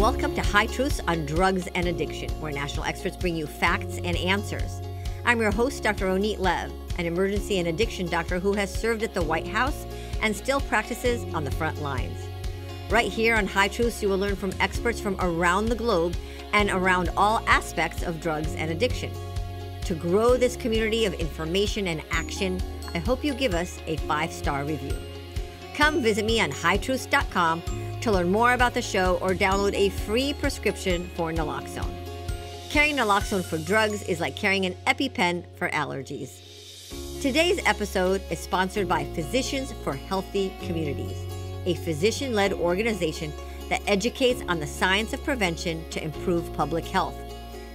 Welcome to High Truths on Drugs and Addiction, where national experts bring you facts and answers. I'm your host, Dr. Ronit Lev, an emergency and addiction doctor who has served at the White House and still practices on the front lines. Right here on High Truths, you will learn from experts from around the globe and around all aspects of drugs and addiction. To grow this community of information and action, I hope you give us a 5-star review. Come visit me on hightruths.com to learn more about the show or download a free prescription for naloxone. Carrying naloxone for drugs is like carrying an EpiPen for allergies. Today's episode is sponsored by Physicians for Healthy Communities, a physician-led organization that educates on the science of prevention to improve public health.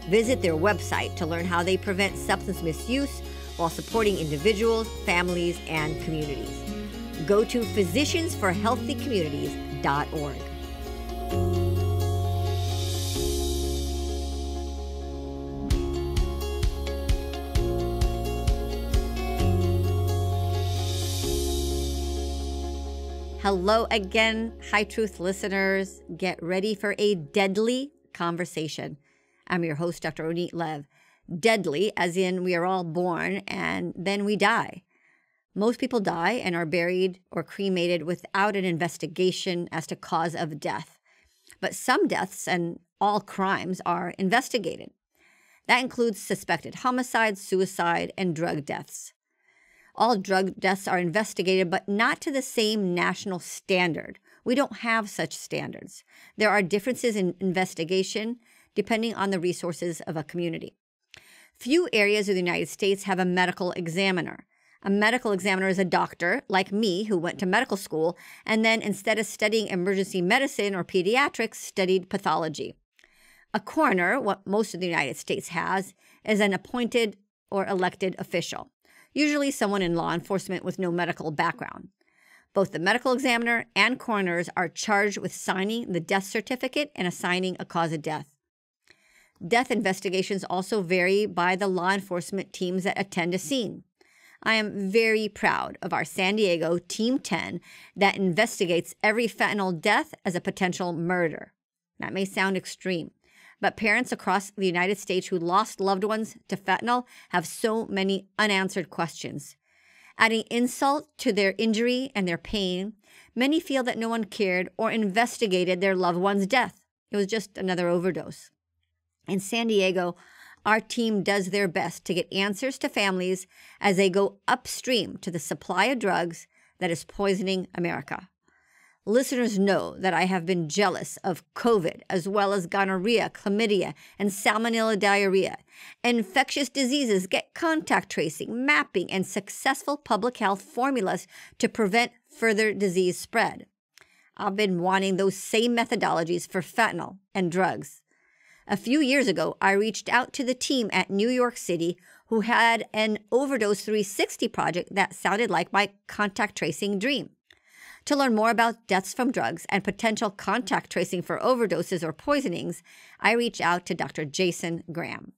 Visit their website to learn how they prevent substance misuse while supporting individuals, families, and communities. Go to physiciansforhealthycommunities.org. Hello again, High Truth listeners. Get ready for a deadly conversation. I'm your host, Dr. Ronit Lev. Deadly, as in we are all born and then we die. Most people die and are buried or cremated without an investigation as to cause of death. But some deaths and all crimes are investigated. That includes suspected homicide, suicide, and drug deaths. All drug deaths are investigated, but not to the same national standard. We don't have such standards. There are differences in investigation depending on the resources of a community. Few areas of the United States have a medical examiner. A medical examiner is a doctor, like me, who went to medical school and then, instead of studying emergency medicine or pediatrics, studied pathology. A coroner, what most of the United States has, is an appointed or elected official, usually someone in law enforcement with no medical background. Both the medical examiner and coroners are charged with signing the death certificate and assigning a cause of death. Death investigations also vary by the law enforcement teams that attend a scene. I am very proud of our San Diego Team 10 that investigates every fentanyl death as a potential murder. That may sound extreme, but parents across the United States who lost loved ones to fentanyl have so many unanswered questions. Adding insult to their injury and their pain, many feel that no one cared or investigated their loved one's death. It was just another overdose. In San Diego, our team does their best to get answers to families as they go upstream to the supply of drugs that is poisoning America. Listeners know that I have been jealous of COVID, as well as gonorrhea, chlamydia, and salmonella diarrhea. Infectious diseases get contact tracing, mapping, and successful public health formulas to prevent further disease spread. I've been wanting those same methodologies for fentanyl and drugs. A few years ago, I reached out to the team at New York City who had an Overdose 360 project that sounded like my contact tracing dream. To learn more about deaths from drugs and potential contact tracing for overdoses or poisonings, I reached out to Dr. Jason Graham.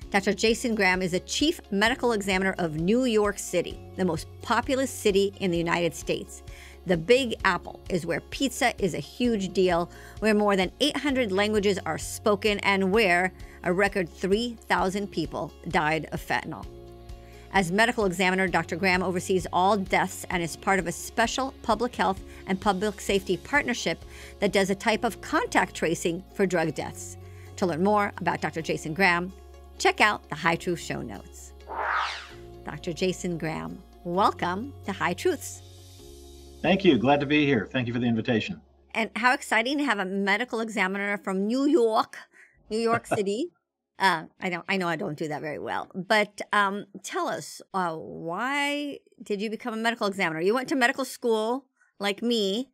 Dr. Jason Graham is the chief medical examiner of New York City, the most populous city in the United States. The Big Apple is where pizza is a huge deal, where more than 800 languages are spoken, and where a record 3,000 people died of fentanyl. As medical examiner, Dr. Graham oversees all deaths and is part of a special public health and public safety partnership that does a type of contact tracing for drug deaths. To learn more about Dr. Jason Graham, check out the High Truth show notes. Dr. Jason Graham, welcome to High Truths. Thank you. Glad to be here. Thank you for the invitation. And how exciting to have a medical examiner from New York City. I know I don't do that very well, but tell us, why did you become a medical examiner? You went to medical school like me,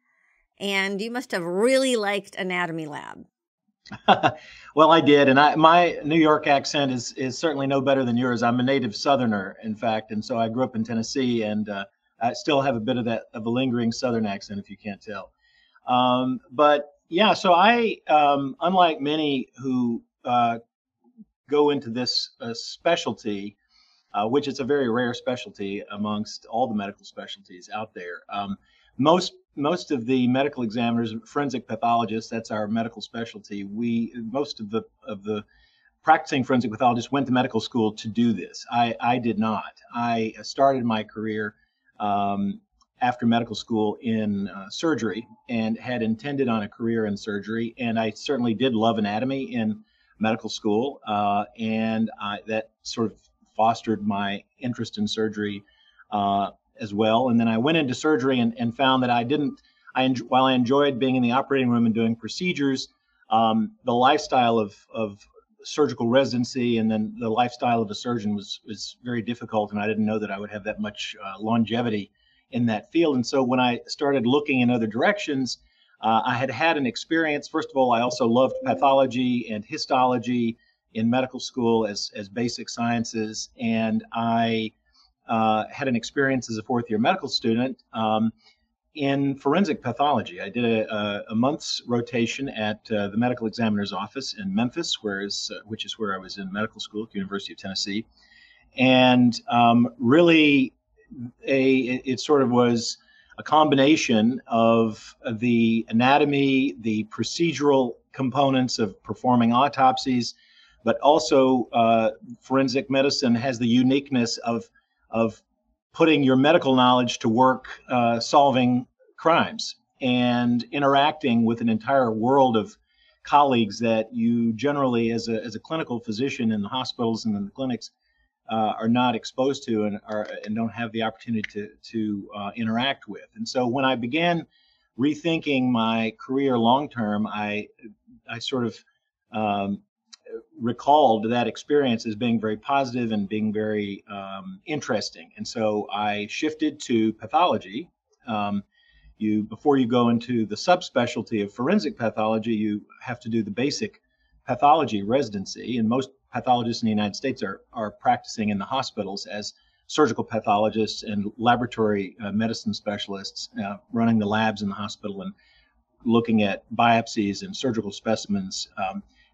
and you must have really liked anatomy lab. Well, I did, and my New York accent is certainly no better than yours. I'm a native Southerner, in fact, and so I grew up in Tennessee, and I still have a bit of a lingering Southern accent, if you can't tell. But yeah, so I, unlike many who go into this specialty, which is a very rare specialty amongst all the medical specialties out there, most most of the medical examiners, forensic pathologists, that's our medical specialty. Most of the practicing forensic pathologists went to medical school to do this. I did not. I started my career after medical school in surgery and had intended on a career in surgery. And I certainly did love anatomy in medical school. And that sort of fostered my interest in surgery as well. And then I went into surgery and found that while I enjoyed being in the operating room and doing procedures, the lifestyle of surgical residency and then the lifestyle of a surgeon was very difficult. And I didn't know that I would have that much longevity in that field. And so when I started looking in other directions, I had an experience. First of all, I also loved pathology and histology in medical school as basic sciences. And I had an experience as a fourth-year medical student in forensic pathology. I did a month's rotation at the medical examiner's office in Memphis, which is where I was in medical school at the University of Tennessee. And really, it sort of was a combination of the anatomy, the procedural components of performing autopsies, but also forensic medicine has the uniqueness of putting your medical knowledge to work solving crimes and interacting with an entire world of colleagues that you generally, as a clinical physician in the hospitals and in the clinics, are not exposed to and don't have the opportunity to interact with. And so when I began rethinking my career long term, I sort of recalled that experience as being very positive and being very interesting. And so I shifted to pathology. Before you go into the subspecialty of forensic pathology, you have to do the basic pathology residency. And most pathologists in the United States are practicing in the hospitals as surgical pathologists and laboratory medicine specialists, running the labs in the hospital and looking at biopsies and surgical specimens.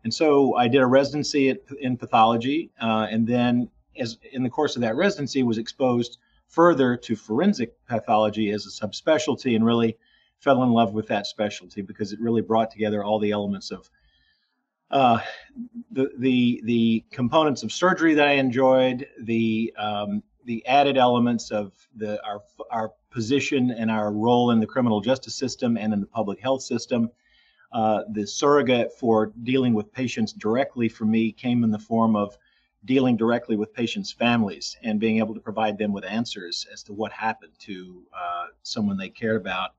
And so I did a residency in pathology, and then in the course of that residency was exposed further to forensic pathology as a subspecialty and really fell in love with that specialty because it really brought together all the elements of the components of surgery that I enjoyed, the added elements of our position and our role in the criminal justice system and in the public health system. The surrogate for dealing with patients directly for me came in the form of dealing directly with patients' families and being able to provide them with answers as to what happened to someone they cared about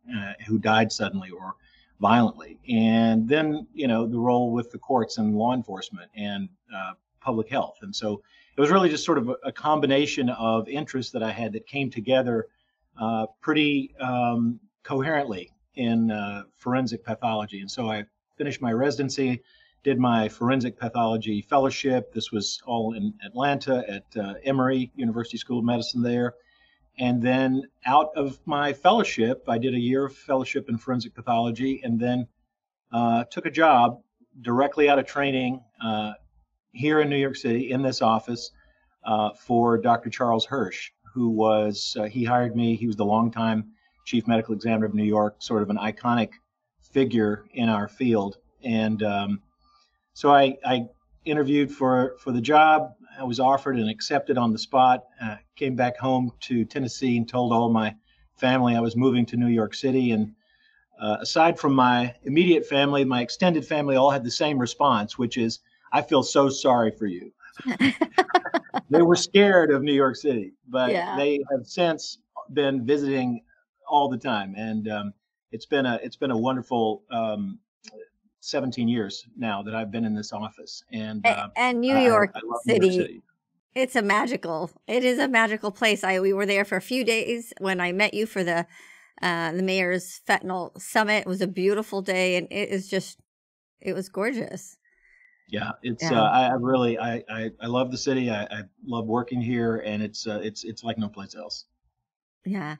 who died suddenly or violently. And then, the role with the courts and law enforcement and public health. And so it was really just sort of a combination of interests that I had that came together pretty coherently in forensic pathology. And so I finished my residency, did my forensic pathology fellowship. This was all in Atlanta at Emory University School of Medicine there. And then out of my fellowship, I did a year of fellowship in forensic pathology and then took a job directly out of training here in New York City in this office for Dr. Charles Hirsch, he hired me. He was the longtime chief medical examiner of New York, sort of an iconic figure in our field. And so I interviewed for the job. I was offered and accepted on the spot. Came back home to Tennessee and told all my family I was moving to New York City. And aside from my immediate family, my extended family all had the same response, which is, I feel so sorry for you. They were scared of New York City, but they have since been visiting all the time. And it's been a wonderful 17 years now that I've been in this office. And New York I love City. New York City. It is a magical place. We were there for a few days when I met you for the mayor's fentanyl summit. It was a beautiful day, and it was gorgeous. Yeah, I really love the city. I love working here, and it's like no place else. Yeah,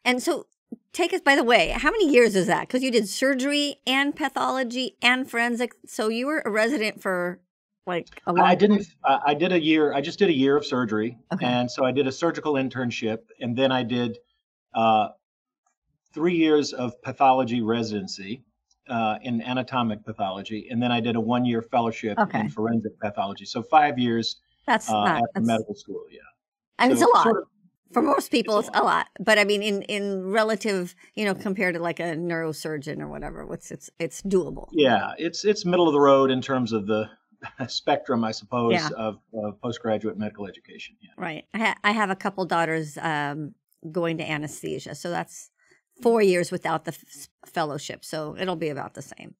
and so take us, by the way, how many years is that? Because you did surgery and pathology and forensic, so you were a resident for like a long time. I did a year. I just did a year of surgery, Okay. and so I did a surgical internship, and then I did 3 years of pathology residency in anatomic pathology, and then I did a 1-year fellowship in Okay. forensic pathology. So 5 years That's not, after medical school. Yeah. and it's a So lot. sort of, For most it's people, a it's lot. a lot. But I mean, in relative, compared to like a neurosurgeon or whatever, it's doable. Yeah, it's middle of the road in terms of the spectrum, I suppose, Yeah. of postgraduate medical education. Yeah. Right. I have a couple daughters going to anesthesia, so that's 4 years without the fellowship. So it'll be about the same.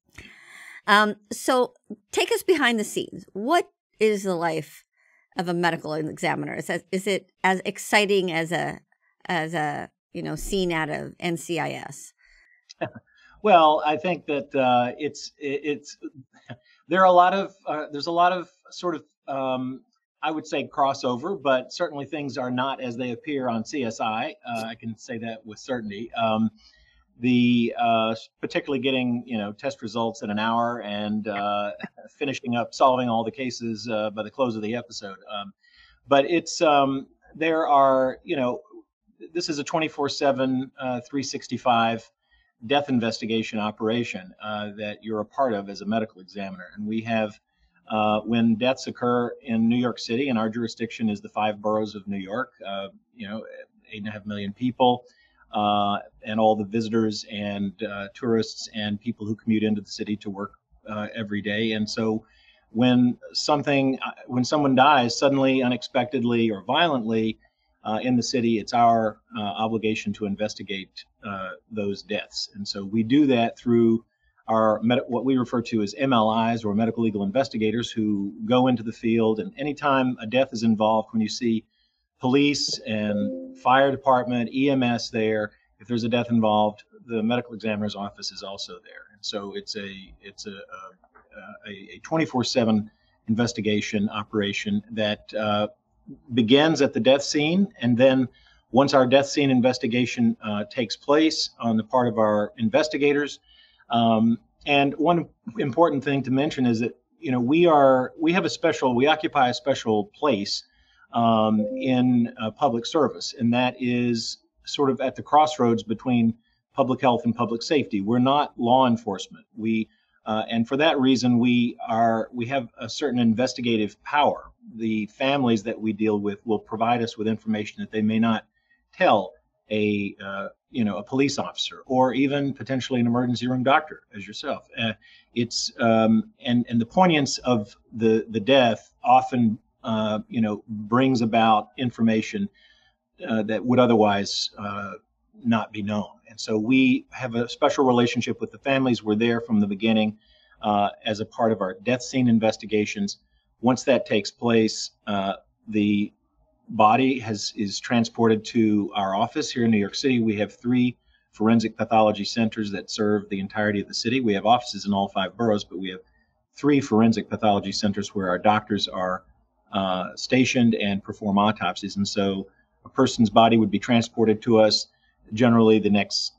So take us behind the scenes. What is the life of a medical examiner? Is it as exciting as a scene out of NCIS? Well, I think that it's there are a lot of there's a lot of sort of I would say crossover, but certainly things are not as they appear on CSI. I can say that with certainty. The particularly getting test results in an hour and finishing up solving all the cases by the close of the episode. But it's there are this is a 24/7 365 death investigation operation that you're a part of as a medical examiner. And we have, when deaths occur in New York City, and our jurisdiction is the 5 boroughs of New York, 8.5 million people, and all the visitors and tourists and people who commute into the city to work every day. And so when someone dies suddenly, unexpectedly, or violently, in the city, it's our obligation to investigate those deaths. And so we do that through our what we refer to as MLIs, or medical legal investigators, who go into the field. And anytime a death is involved, when you see police and fire department, EMS there, if there's a death involved, the medical examiner's office is also there. And so it's a 24/7 investigation operation that begins at the death scene, and then once our death scene investigation takes place on the part of our investigators. And one important thing to mention is that we occupy a special place in public service, and that is sort of at the crossroads between public health and public safety. We're not law enforcement. And for that reason, we have a certain investigative power. The families that we deal with will provide us with information that they may not tell a police officer, or even potentially an emergency room doctor, as yourself. And the poignance of the death often brings about information that would otherwise not be known. And so we have a special relationship with the families. We're there from the beginning as a part of our death scene investigations. Once that takes place, the body is transported to our office here in New York City. We have 3 forensic pathology centers that serve the entirety of the city. We have offices in all 5 boroughs, but we have 3 forensic pathology centers where our doctors are stationed and perform autopsies. And so a person's body would be transported to us generally the next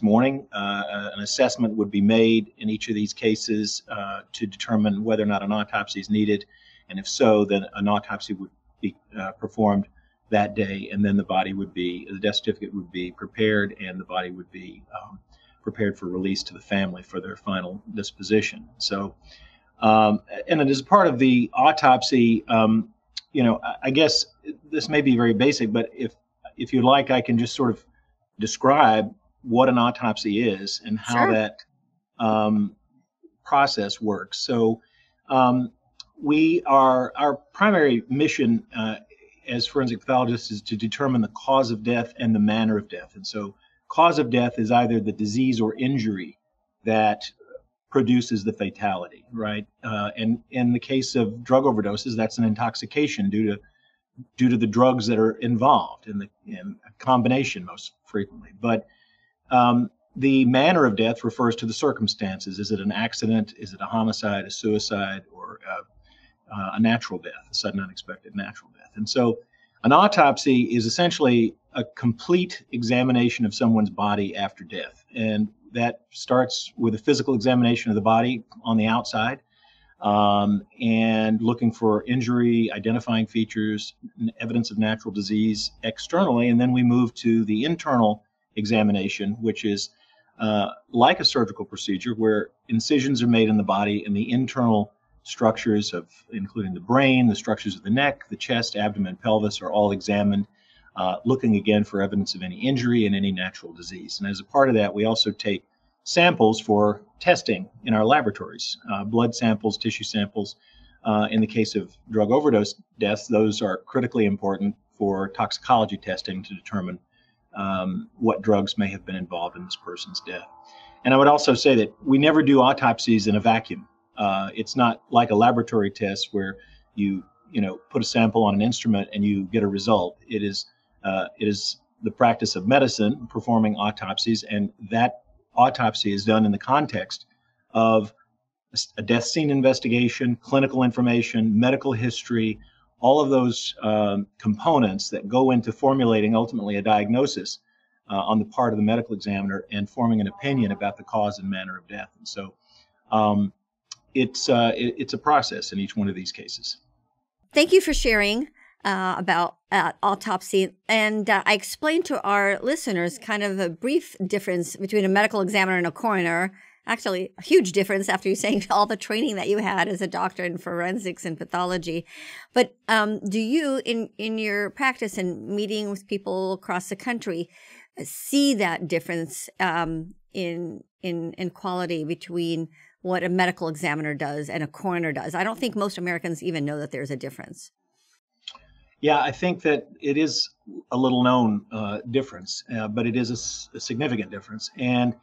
morning. An assessment would be made in each of these cases to determine whether or not an autopsy is needed, and if so, then an autopsy would be performed that day, and then the death certificate would be prepared, and the body would be prepared for release to the family for their final disposition. So, and it is part of the autopsy. I guess this may be very basic, but if you'd like, I can just sort of describe what an autopsy is and how Sure. that process works. So our primary mission as forensic pathologists is to determine the cause of death and the manner of death. And so cause of death is either the disease or injury that produces the fatality, right? And in the case of drug overdoses, that's an intoxication due to the drugs that are involved in a combination most frequently. But the manner of death refers to the circumstances. Is it an accident? Is it a homicide, a suicide, or a natural death, a sudden unexpected natural death? And so an autopsy is essentially a complete examination of someone's body after death. And that starts with a physical examination of the body on the outside, and looking for injury, identifying features, evidence of natural disease externally. And then we move to the internal examination, which is like a surgical procedure where incisions are made in the body and the internal structures of, including the brain, the structures of the neck, the chest, abdomen, pelvis, are all examined, looking again for evidence of any injury and any natural disease. And as a part of that, we also take samples for testing in our laboratories, blood samples, tissue samples. In the case of drug overdose deaths, those are critically important for toxicology testing to determine what drugs may have been involved in this person's death. And I would also say that we never do autopsies in a vacuum. It's not like a laboratory test where you put a sample on an instrument and you get a result. It is the practice of medicine performing autopsies, and that autopsy is done in the context of a death scene investigation, clinical information, medical history, all of those components that go into formulating ultimately a diagnosis on the part of the medical examiner and forming an opinion about the cause and manner of death. And so it's a process in each one of these cases. Thank you for sharing about autopsy. And I explained to our listeners kind of a brief difference between a medical examiner and a coroner. Actually, a huge difference after you saying all the training that you had as a doctor in forensics and pathology. But do you, in your practice and meeting with people across the country, see that difference in quality between what a medical examiner does and a coroner does? I don't think most Americans even know that there's a difference. Yeah, I think that it is a little known difference, but it is a significant difference. And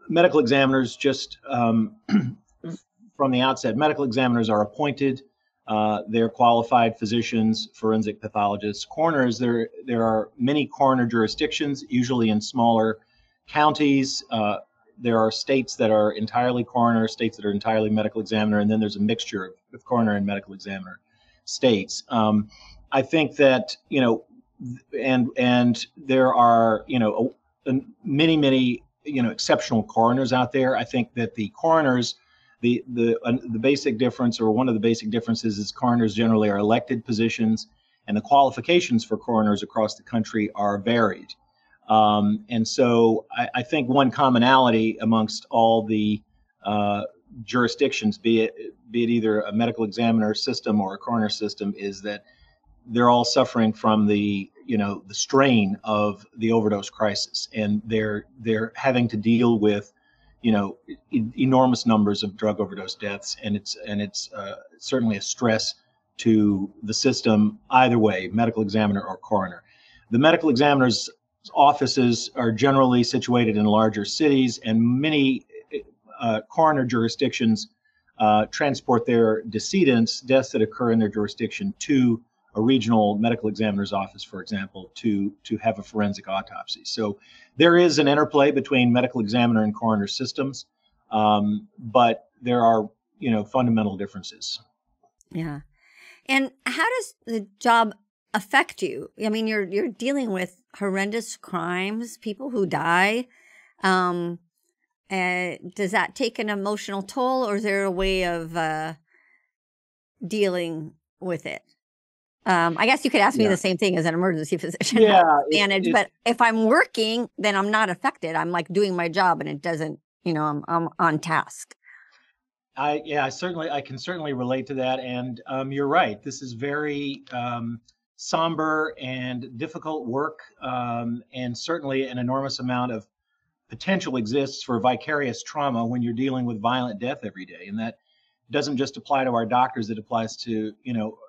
medical examiners, just from the outset, medical examiners are appointed. They're qualified physicians, forensic pathologists. Coroners, there are many coroner jurisdictions, usually in smaller counties. There are states that are entirely coroner, states that are entirely medical examiner, and then there's a mixture of coroner and medical examiner states. I think that, and there are, many exceptional coroners out there. I think that the coroners, the basic difference, or one of the basic differences, is coroners generally are elected positions, and the qualifications for coroners across the country are varied. And so I think one commonality amongst all the jurisdictions, be it either a medical examiner system or a coroner system, is that they're all suffering from the strain of the overdose crisis, and they're having to deal with enormous numbers of drug overdose deaths, and it's certainly a stress to the system either way, medical examiner or coroner. The medical examiner's offices are generally situated in larger cities, and many coroner jurisdictions transport their decedents, deaths that occur in their jurisdiction, to a regional medical examiner's office, for example, to have a forensic autopsy. So there is an interplay between medical examiner and coroner systems, but there are, fundamental differences. Yeah. And how does the job affect you? I mean, you're dealing with horrendous crimes, people who die. Does that take an emotional toll, or is there a way of dealing with it? I guess you could ask me the same thing as an emergency physician. Manage, but if I'm working, then I'm not affected. I'm like doing my job, and it doesn't, I'm on task. I can certainly relate to that. And you're right. This is very somber and difficult work, and certainly an enormous amount of potential exists for vicarious trauma when you're dealing with violent death every day. And that doesn't just apply to our doctors, it applies to,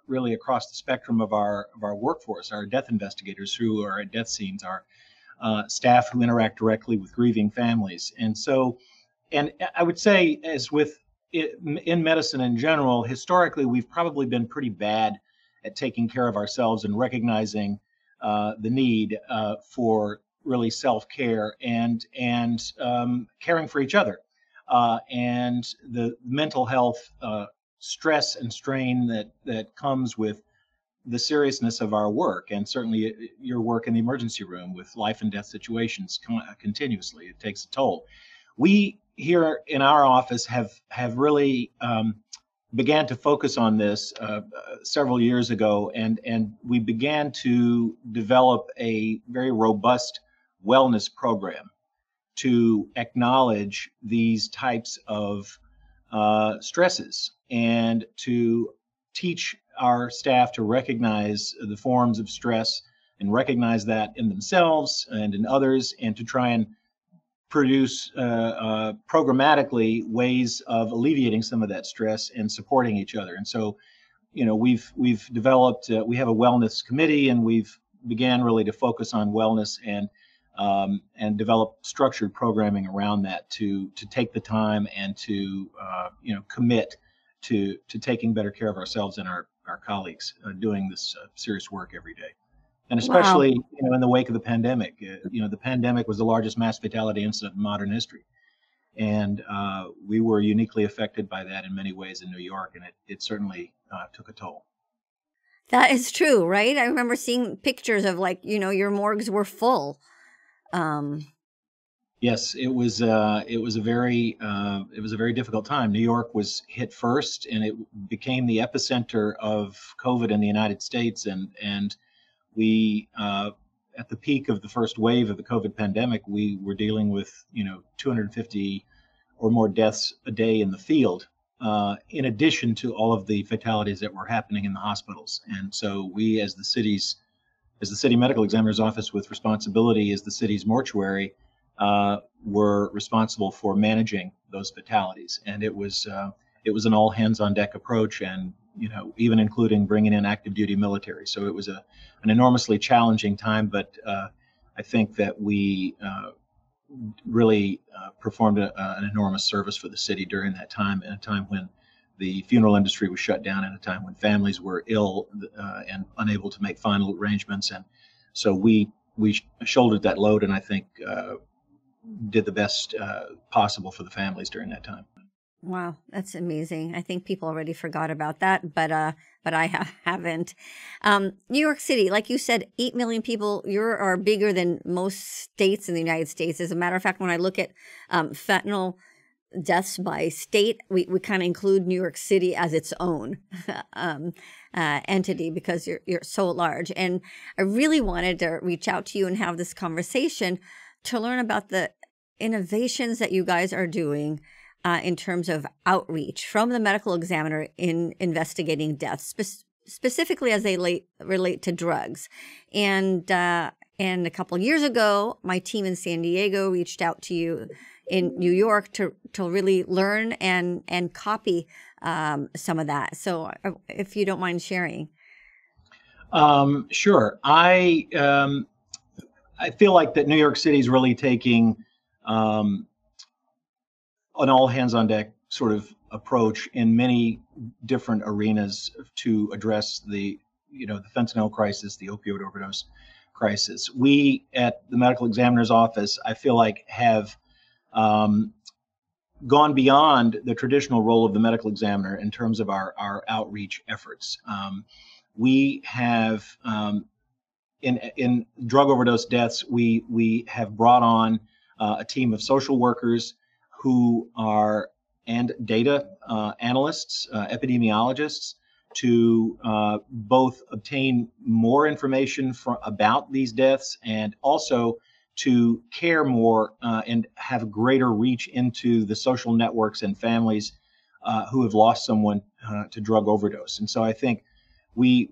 really across the spectrum of our workforce, our death investigators who are at death scenes, our staff who interact directly with grieving families. And so, and I would say, as with in medicine in general, historically, we've probably been pretty bad at taking care of ourselves and recognizing the need for really self-care and caring for each other. And the mental health stress and strain that comes with the seriousness of our work, and certainly your work in the emergency room with life and death situations continuously, it takes a toll. We here in our office have really began to focus on this several years ago, and we began to develop a very robust wellness program to acknowledge these types of stresses and to teach our staff to recognize the forms of stress and recognize that in themselves and in others, and to try and produce programmatically ways of alleviating some of that stress and supporting each other. And so, we've developed, we have a wellness committee, and we've began really to focus on wellness and develop structured programming around that to take the time and to commit to taking better care of ourselves and our colleagues doing this serious work every day. And especially, Wow. in the wake of the pandemic, the pandemic was the largest mass fatality incident in modern history. And we were uniquely affected by that in many ways in New York, and it certainly took a toll. That is true, right? I remember seeing pictures of your morgues were full. Yes, it was a very difficult time. New York was hit first, and it became the epicenter of COVID in the United States, and we at the peak of the first wave of the COVID pandemic, we were dealing with 250 or more deaths a day in the field, in addition to all of the fatalities that were happening in the hospitals. And so we, as the city medical examiner's office with responsibility as the city's mortuary, were responsible for managing those fatalities. And it was an all hands on deck approach, and even including bringing in active duty military. So it was an enormously challenging time, but I think that we really performed an enormous service for the city during that time, at a time when the funeral industry was shut down, at a time when families were ill and unable to make final arrangements. And so we shouldered that load, and I think did the best possible for the families during that time. Wow, that's amazing. I think people already forgot about that, but I haven't. New York City, like you said, 8 million people. You are bigger than most states in the United States. As a matter of fact, when I look at fentanyl deaths by state, we kind of include New York City as its own entity because you're so large. And I really wanted to reach out to you and have this conversation to learn about the innovations that you guys are doing in terms of outreach from the medical examiner in investigating deaths, specifically as they relate to drugs. And a couple of years ago, my team in San Diego reached out to you in New York to really learn and copy some of that. So if you don't mind sharing. Sure. I feel like that New York City is really taking an all hands on deck sort of approach in many different arenas to address the fentanyl crisis, the opioid overdose crisis. We at the medical examiner's office, I feel like, have gone beyond the traditional role of the medical examiner in terms of our outreach efforts. We have in drug overdose deaths, we have brought on a team of social workers and data analysts, epidemiologists, to both obtain more information about these deaths and also to care more and have greater reach into the social networks and families who have lost someone to drug overdose. And so I think we've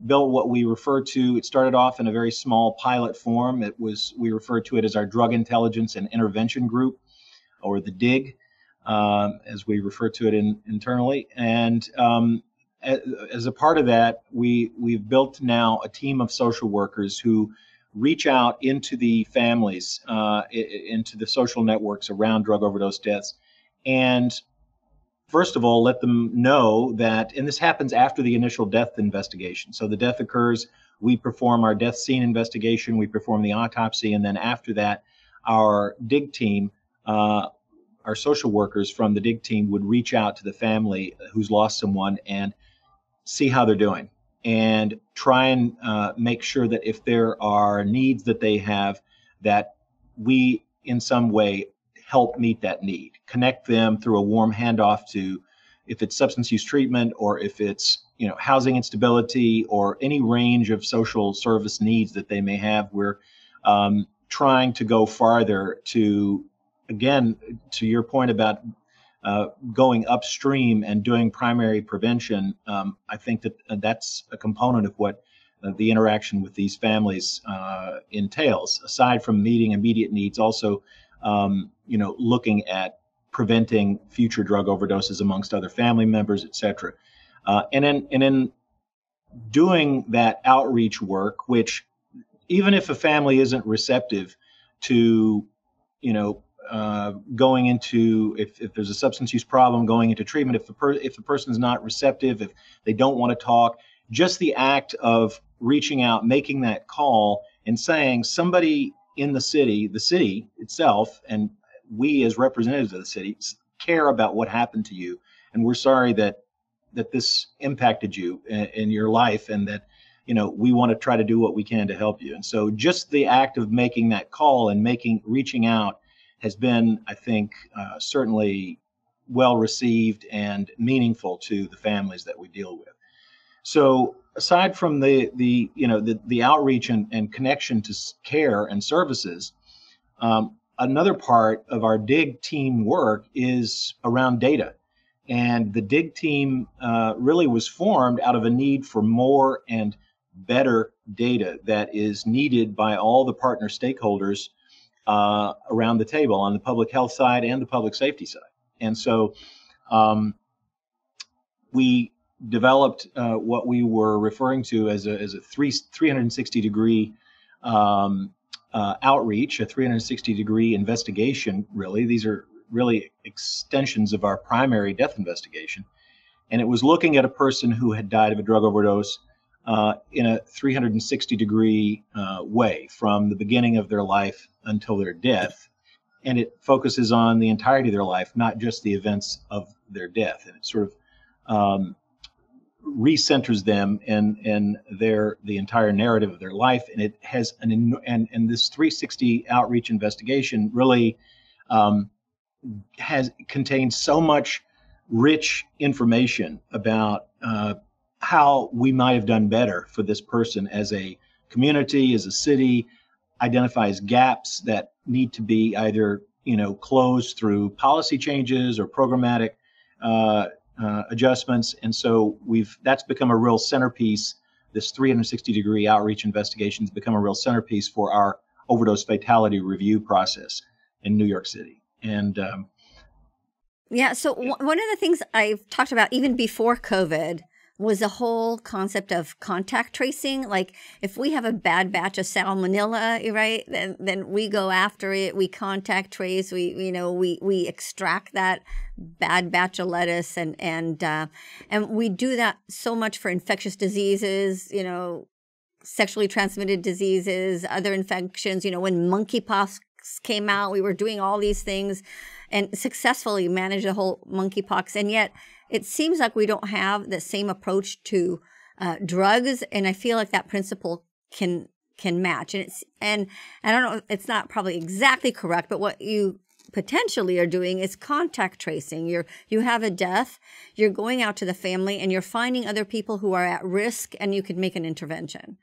built what we refer to. It started off in a very small pilot form. We refer to it as our Drug Intelligence and Intervention Group, or the DIG, as we refer to it internally. And as a part of that, we've built now a team of social workers who reach out into the families, into the social networks around drug overdose deaths, and first of all, let them know that, and this happens after the initial death investigation. So the death occurs, we perform our death scene investigation, we perform the autopsy, and then after that, our DIG team, our social workers from the DIG team would reach out to the family who's lost someone and see how they're doing and try and make sure that if there are needs that they have, that we in some way help meet that need, connect them through a warm handoff to, if it's substance use treatment or if it's housing instability or any range of social service needs that they may have. We're trying to go farther to, again, to your point about going upstream and doing primary prevention. I think that that's a component of what the interaction with these families entails. Aside from meeting immediate needs, also, looking at preventing future drug overdoses amongst other family members, et cetera. And in doing that outreach work, which even if a family isn't receptive to, going into, if there's a substance use problem, going into treatment, if the person's not receptive, if they don't want to talk, just the act of reaching out, making that call, and saying somebody in the city itself, and we as representatives of the city care about what happened to you, and we're sorry that this impacted you in your life, and that we want to try to do what we can to help you. And so just the act of making that call and reaching out has been, I think, certainly well received and meaningful to the families that we deal with. So aside from the outreach and connection to care and services, another part of our DIG team work is around data. And the DIG team really was formed out of a need for more and better data that is needed by all the partner stakeholders around the table on the public health side and the public safety side. And so we developed what we were referring to as a 360-degree outreach, a 360-degree investigation, really. These are really extensions of our primary death investigation. And it was looking at a person who had died of a drug overdose in a 360-degree way, from the beginning of their life until their death. And it focuses on the entirety of their life, not just the events of their death. And it sort of recenters them in the entire narrative of their life. And it has and this 360 outreach investigation really contains so much rich information about how we might have done better for this person as a community, as a city, identifies gaps that need to be either closed through policy changes or programmatic adjustments. And so that's become a real centerpiece. This 360-degree outreach investigation has become a real centerpiece for our overdose fatality review process in New York City. And yeah, so one of the things I've talked about even before COVID was the whole concept of contact tracing. Like, if we have a bad batch of salmonella, right, then we go after it. We contact trace. We extract that bad batch of lettuce, and we do that so much for infectious diseases, sexually transmitted diseases, other infections. When monkeypox came out, we were doing all these things and successfully managed the whole monkeypox, and yet it seems like we don't have the same approach to drugs, and I feel like that principle can match. And I don't know, it's not probably exactly correct, but what you potentially are doing is contact tracing. You have a death, you're going out to the family, and you're finding other people who are at risk, and you could make an intervention.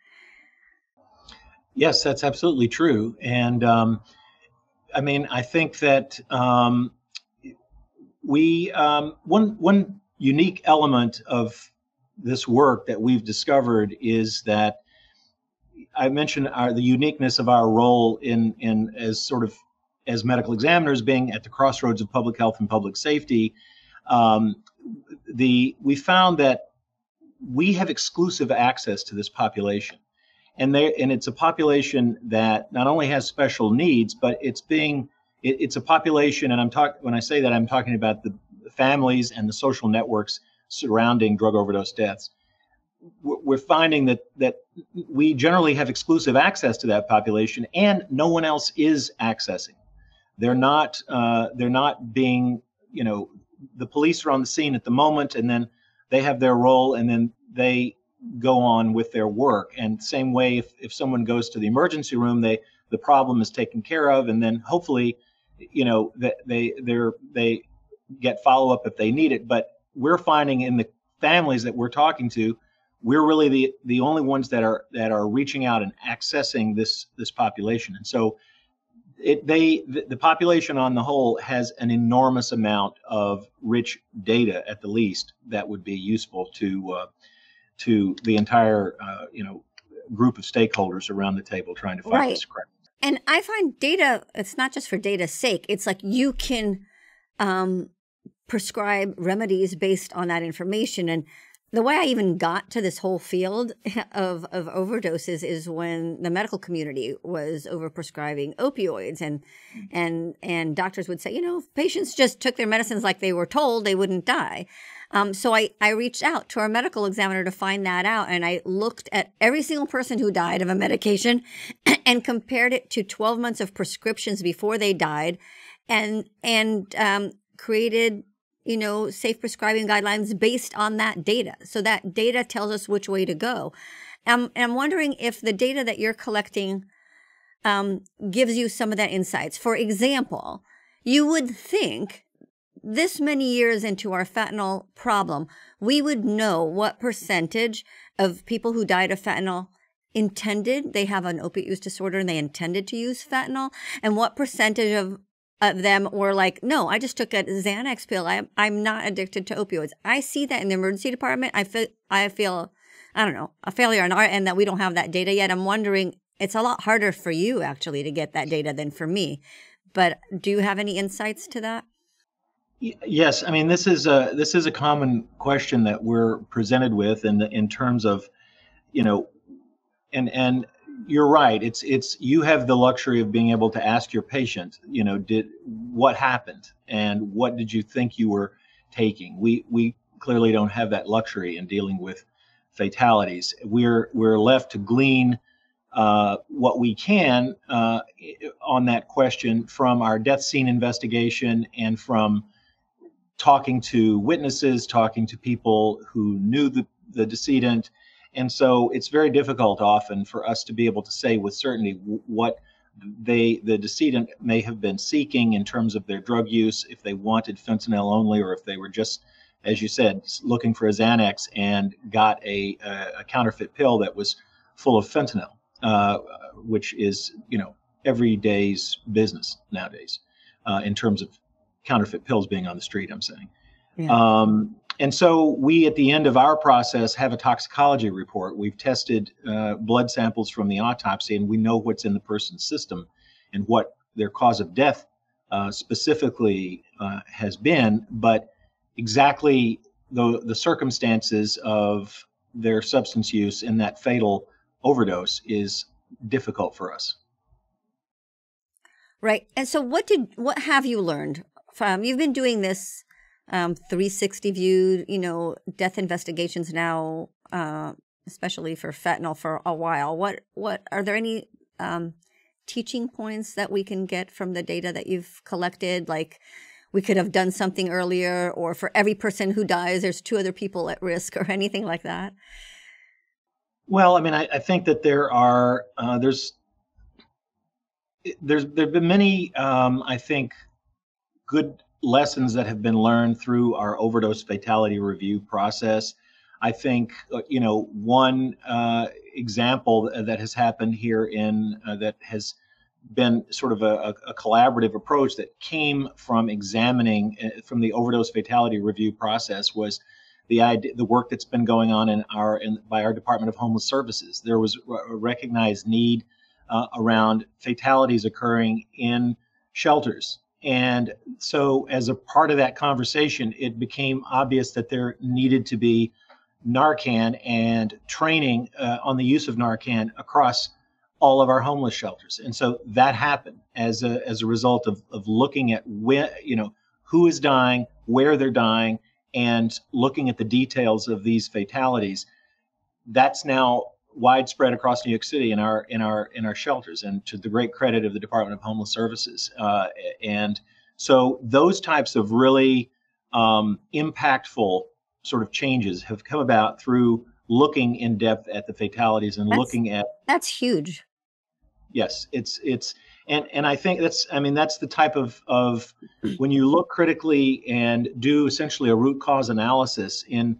Yes, that's absolutely true. And I think that one unique element of this work that we've discovered is that I mentioned the uniqueness of our role in as medical examiners, being at the crossroads of public health and public safety. We found that we have exclusive access to this population, and it's a population that not only has special needs, but it's a population, and when I say that, I'm talking about the families and the social networks surrounding drug overdose deaths. We're finding that we generally have exclusive access to that population, and no one else is accessing. They're not being, the police are on the scene at the moment, and then they have their role, and then they go on with their work. And same way, if someone goes to the emergency room, the problem is taken care of, and then hopefully, they get follow-up if they need it. But we're finding in the families that we're talking to, we're really the only ones that are reaching out and accessing this population. And so the population on the whole has an enormous amount of rich data, at the least, that would be useful to the entire group of stakeholders around the table trying to fight this crime. And I find data, it's not just for data's sake. It's like you can prescribe remedies based on that information. And the way I even got to this whole field of overdoses is when the medical community was overprescribing opioids, and doctors would say, if patients just took their medicines like they were told, they wouldn't die. So I reached out to our medical examiner to find that out, and I looked at every single person who died of a medication and compared it to 12 months of prescriptions before they died, and created safe prescribing guidelines based on that data. So that data tells us which way to go. And I'm wondering if the data that you're collecting gives you some of that insights. For example, you would think this many years into our fentanyl problem, we would know what percentage of people who died of fentanyl they have an opiate use disorder and they intended to use fentanyl, and what percentage of them were like, no, I just took a Xanax pill. I'm not addicted to opioids. I see that in the emergency department. I feel, I don't know, a failure on our end that we don't have that data yet. I'm wondering, it's a lot harder for you actually to get that data than for me. But do you have any insights to that? Yes, I mean this is a common question that we're presented with in terms of, and you're right. It's you have the luxury of being able to ask your patient, what happened and what did you think you were taking? We clearly don't have that luxury in dealing with fatalities. We're left to glean what we can on that question from our death scene investigation and from talking to witnesses, talking to people who knew the decedent. And so it's very difficult often for us to be able to say with certainty what the decedent may have been seeking in terms of their drug use, if they wanted fentanyl only, or if they were just, as you said, looking for a Xanax and got a counterfeit pill that was full of fentanyl, which is, every day's business nowadays in terms of counterfeit pills being on the street, I'm saying. Yeah. And so we, at the end of our process, have a toxicology report. We've tested blood samples from the autopsy, and we know what's in the person's system and what their cause of death specifically has been. But exactly the circumstances of their substance use in that fatal overdose is difficult for us. Right. And so what have you learned from, you've been doing this 360 view, death investigations now, especially for fentanyl for a while. What are there any teaching points that we can get from the data that you've collected? Like we could have done something earlier, or for every person who dies, there's 2 other people at risk, or anything like that? Well, I mean, I think that there are, there've been many, I think, good lessons that have been learned through our overdose fatality review process. I think, one example that has happened here that has been sort of a collaborative approach that came from examining from the overdose fatality review process was the work that's been going on by our Department of Homeless Services. There was a recognized need around fatalities occurring in shelters. And so as a part of that conversation, it became obvious that there needed to be Narcan and training on the use of Narcan across all of our homeless shelters. And so that happened as a result of looking at who is dying, where they're dying, and looking at the details of these fatalities. That's now widespread across New York City in our shelters, and to the great credit of the Department of Homeless Services. And so those types of really impactful sort of changes have come about through looking in depth at the fatalities and looking at. That's huge. Yes, and I think that's the type of when you look critically and do essentially a root cause analysis in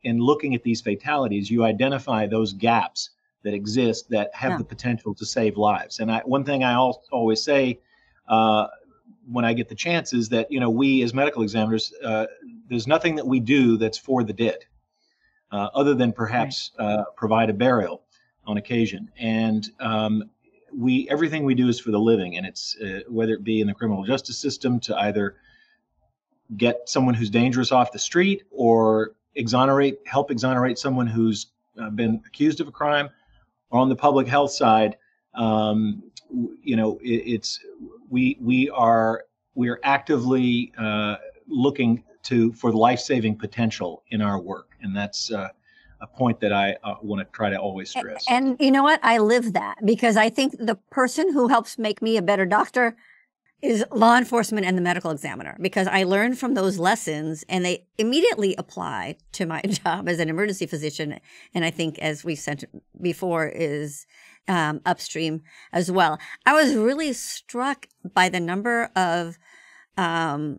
looking at these fatalities, you identify those gaps that exist that have Yeah. the potential to save lives. And one thing I always say when I get the chance is that, we as medical examiners, there's nothing that we do that's for the dead, other than perhaps provide a burial on occasion. And everything we do is for the living, and it's whether it be in the criminal justice system to either get someone who's dangerous off the street or help exonerate someone who's been accused of a crime, or on the public health side, we are actively looking for the life-saving potential in our work, and that's a point that I want to try to always stress. And you know what? I live that, because I think the person who helps make me a better doctor is law enforcement and the medical examiner, because I learned from those lessons and they immediately apply to my job as an emergency physician. And I think, as we said before, is upstream as well. I was really struck by the number of, I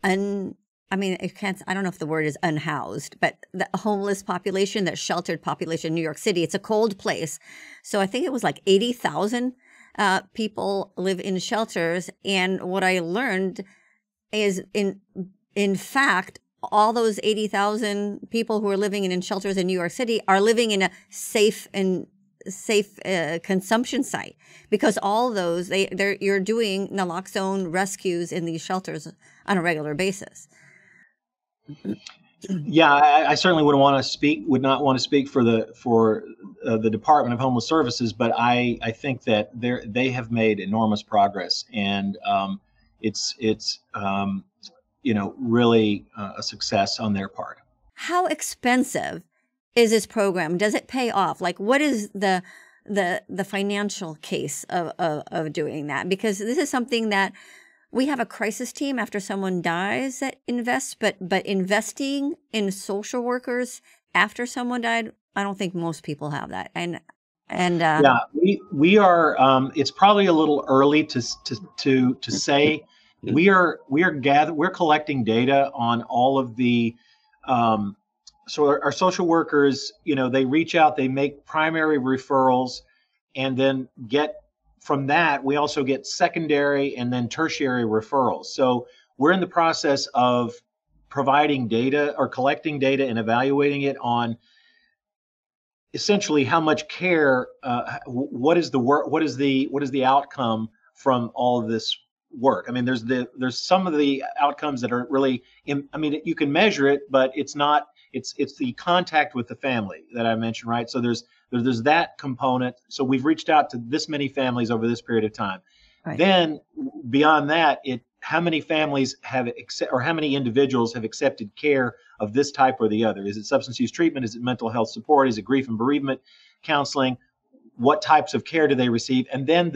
don't know if the word is unhoused, but the homeless population, the sheltered population in New York City. It's a cold place. So I think it was like 80,000 people live in shelters. And what I learned is, in fact, all those 80,000 people who are living in shelters in New York City are living in a safe consumption site, because all those, you're doing naloxone rescues in these shelters on a regular basis. Yeah, I certainly would not want to speak for the Department of Homeless Services, but I think that they have made enormous progress, and it's really a success on their part. How expensive is this program? Does it pay off? Like, what is the financial case of doing that? Because this is something that we have a crisis team after someone dies that invests, but investing in social workers after someone died, I don't think most people have that. And yeah, we are. It's probably a little early to say. We're collecting data on all of the. So our social workers, they reach out, they make primary referrals, and then from that, we also get secondary and then tertiary referrals. So we're in the process of providing data or collecting data and evaluating it on essentially how much care, what is the outcome from all of this work. I mean, there's some of the outcomes that are really, you can measure it, but it's not. It's the contact with the family that I mentioned, right? So there's that component. So we've reached out to this many families over this period of time. Right. Then beyond that, how many families or how many individuals have accepted care of this type or the other? Is it substance use treatment? Is it mental health support? Is it grief and bereavement counseling? What types of care do they receive? And then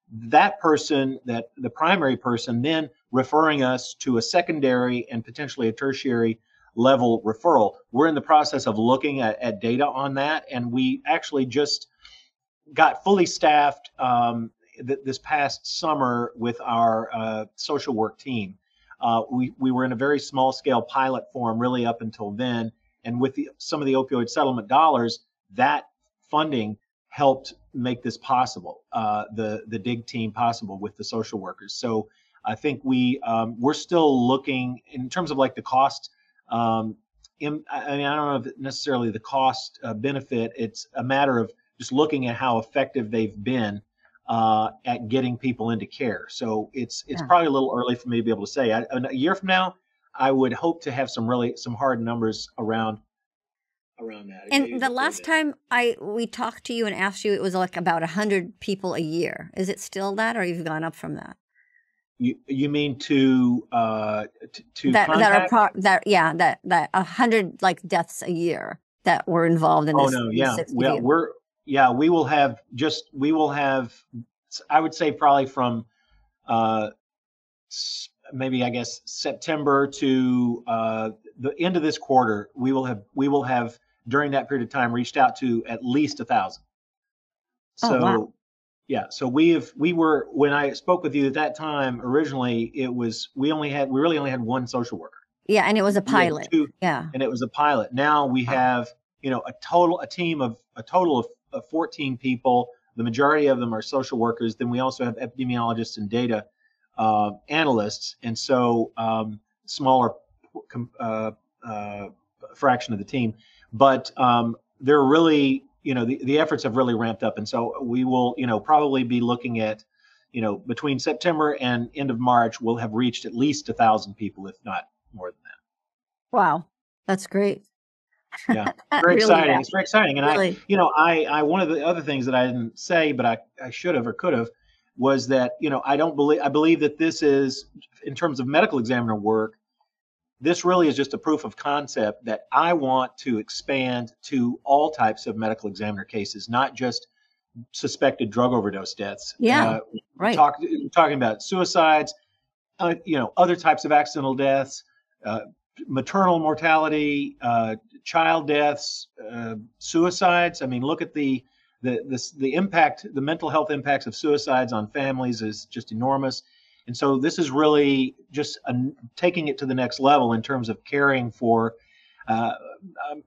that person, the primary person, then referring us to a secondary and potentially a tertiary level referral. We're in the process of looking at data on that, and we actually just got fully staffed this past summer with our social work team. We were in a very small scale pilot form really up until then, and with some of the opioid settlement dollars, that funding helped make this possible, the DIG team possible with the social workers. So I think we're still looking in terms of like the cost. I don't know if necessarily the cost benefit. It's a matter of just looking at how effective they've been at getting people into care. So it's probably a little early for me to be able to say. A year from now, I would hope to have some hard numbers around that. And the last time we talked to you and asked you, it was like about 100 people a year. Is it still that, or you've gone up from that? You mean to that 100 like deaths a year that were involved in this? Oh no, yeah, we will have I would say probably from maybe I guess September to the end of this quarter, we will have during that period of time reached out to at least 1,000. So. Oh, wow. Yeah, so when I spoke with you at that time originally, we really only had one social worker. Yeah, and it was a pilot. And it was a pilot. Now we have a total of 14 people. The majority of them are social workers. Then we also have epidemiologists and data analysts, and so smaller fraction of the team. But they're really, the efforts have really ramped up, and so we will, probably be looking at, between September and end of March, we'll have reached at least 1,000 people, if not more than that. Wow, that's great. Yeah, very exciting. It's very exciting. And really. I one of the other things that I didn't say, but I should have or could have, was that, I believe that this is, in terms of medical examiner work, this really is just a proof of concept that I want to expand to all types of medical examiner cases, not just suspected drug overdose deaths. Yeah, right. Talking about suicides, other types of accidental deaths, maternal mortality, child deaths, suicides. I mean, look at the impact, the mental health impacts of suicides on families is just enormous. And so this is really just taking it to the next level in terms of caring for.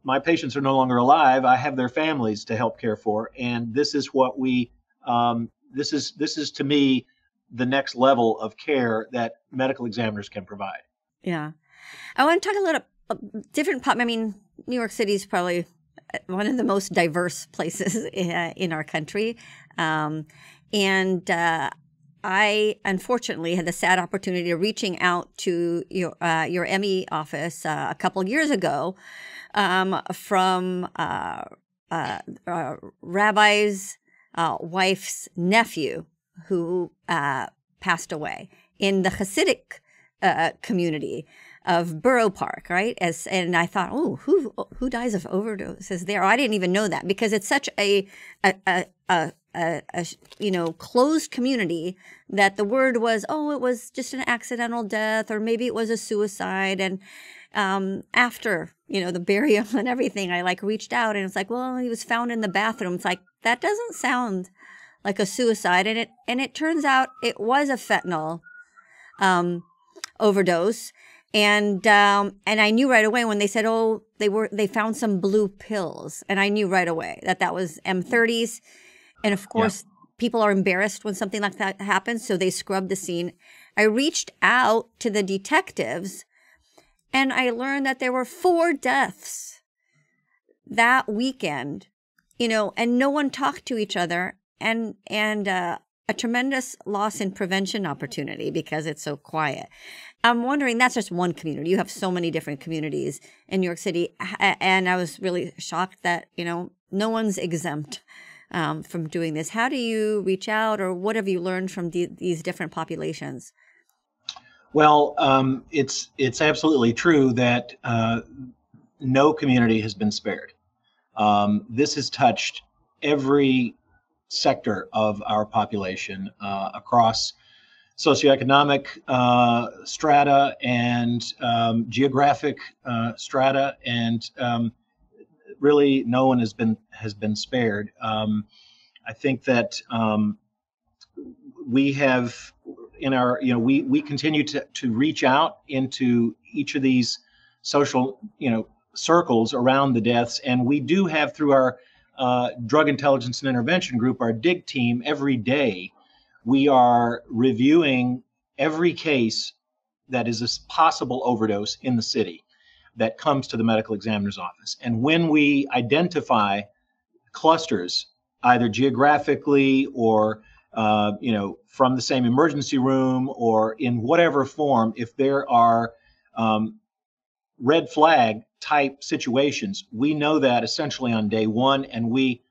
My patients are no longer alive. I have their families to help care for, and this is what we. This is to me the next level of care that medical examiners can provide. Yeah, I want to talk a little different. I mean, New York City is probably one of the most diverse places in our country, and I unfortunately had the sad opportunity of reaching out to your ME office a couple of years ago from Rabbi's wife's nephew who passed away in the Hasidic community of Borough Park, right? And I thought, oh, who dies of overdoses there? I didn't even know that, because it's such a closed community that the word was, oh, it was just an accidental death, or maybe it was a suicide. And after, the burial and everything, I reached out, and it's like, well, he was found in the bathroom. It's like, that doesn't sound like a suicide. And it turns out it was a fentanyl overdose. And I knew right away when they said, oh, they found some blue pills. And I knew right away that was M30s. And of course, people are embarrassed when something like that happens, so they scrub the scene. I reached out to the detectives, and I learned that there were 4 deaths that weekend, and no one talked to each other, and a tremendous loss in prevention opportunity because it's so quiet. I'm wondering, that's just one community. You have so many different communities in New York City, and I was really shocked that, no one's exempt from doing this. How do you reach out, or what have you learned from these different populations? Well, it's absolutely true that no community has been spared. This has touched every sector of our population across socioeconomic strata and geographic strata, and really no one has been spared. I think that we have in our, we continue to reach out into each of these social, circles around the deaths, and we do have, through our drug intelligence and intervention group, our DIG team, every day we are reviewing every case that is a possible overdose in the city that comes to the medical examiner's office. And when we identify clusters, either geographically or from the same emergency room or in whatever form, if there are red flag type situations, we know that essentially on day one, and we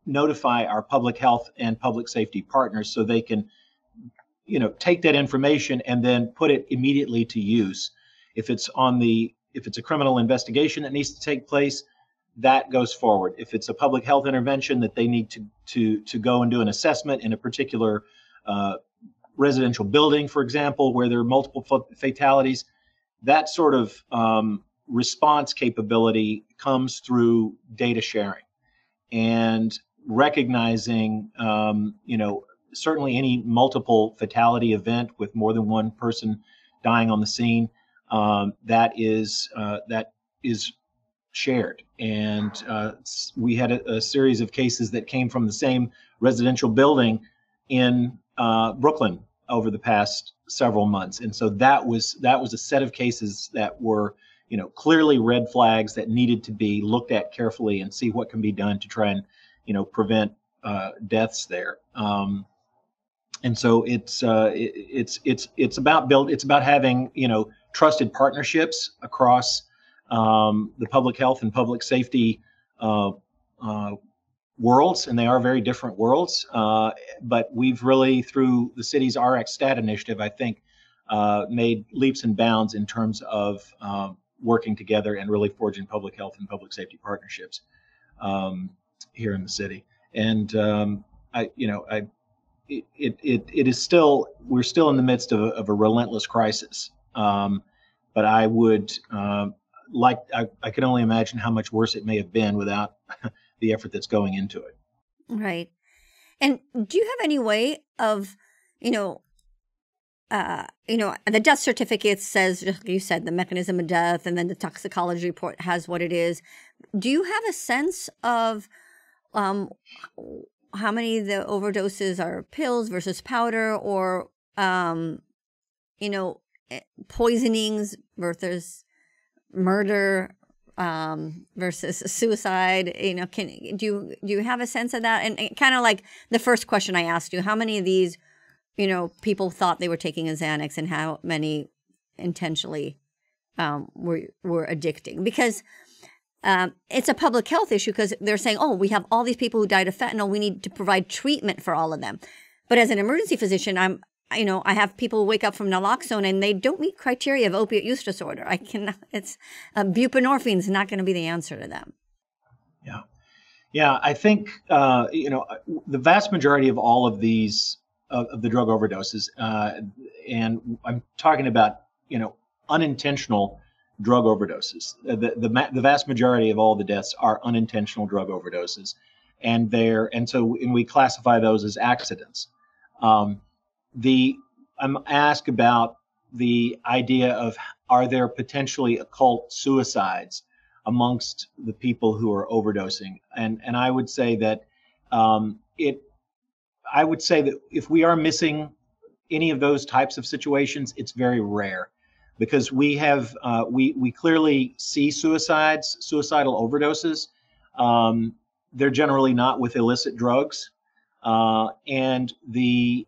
notify our public health and public safety partners so they can, take that information and then put it immediately to use. If it's a criminal investigation that needs to take place, that goes forward. If it's a public health intervention that they need to go and do an assessment in a particular residential building, for example, where there are multiple fatalities, that sort of response capability comes through data sharing and recognizing, certainly any multiple fatality event with more than one person dying on the scene, that is shared. And we had a series of cases that came from the same residential building in Brooklyn over the past several months. And so that was a set of cases that were, clearly red flags that needed to be looked at carefully and see what can be done to try and, prevent deaths there. And so it's about having, trusted partnerships across the public health and public safety worlds, and they are very different worlds. But we've really, through the city's RxStat initiative, I think, made leaps and bounds in terms of working together and really forging public health and public safety partnerships here in the city. And we're still in the midst of a relentless crisis. But I would I can only imagine how much worse it may have been without the effort that's going into it. Right. And do you have any way of, the death certificate says, just like you said, the mechanism of death, and then the toxicology report has what it is. Do you have a sense of how many of the overdoses are pills versus powder, or, poisonings versus murder versus suicide? Do you have a sense of that? And kind of like the first question I asked you, how many of these, people thought they were taking a Xanax, and how many intentionally were addicting? Because it's a public health issue, because they're saying, oh, we have all these people who died of fentanyl. We need to provide treatment for all of them. But as an emergency physician, I have people who wake up from naloxone and they don't meet criteria of opiate use disorder. Buprenorphine is not going to be the answer to them. Yeah. Yeah. I think, the vast majority of all of these, of the drug overdoses, and I'm talking about, unintentional drug overdoses. The vast majority of all the deaths are unintentional drug overdoses. And we classify those as accidents. I'm asked about the idea of, are there potentially occult suicides amongst the people who are overdosing? And I would say that if we are missing any of those types of situations, it's very rare, because we clearly see suicidal overdoses. They're generally not with illicit drugs. And we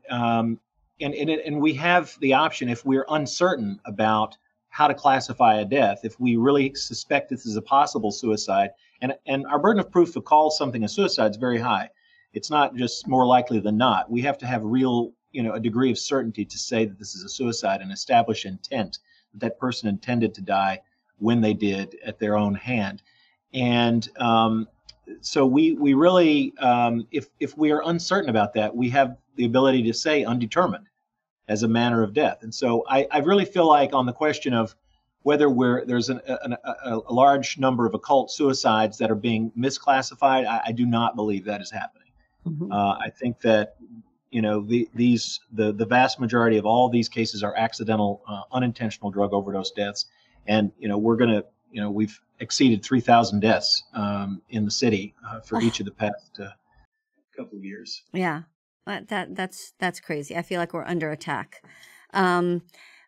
have the option, if we're uncertain about how to classify a death, if we really suspect this is a possible suicide, and our burden of proof to call something a suicide is very high. It's not just more likely than not. We have to have real, a degree of certainty to say that this is a suicide, and establish intent, that person intended to die when they did at their own hand. And so we really, if we are uncertain about that, we have the ability to say undetermined as a manner of death. And so I really feel like, on the question of whether there's a large number of occult suicides that are being misclassified, I do not believe that is happening. Mm-hmm. I think that the vast majority of all these cases are accidental, unintentional drug overdose deaths, and we've exceeded 3,000 deaths in the city for each of the past couple of years. Yeah, that's crazy. I feel like we're under attack. And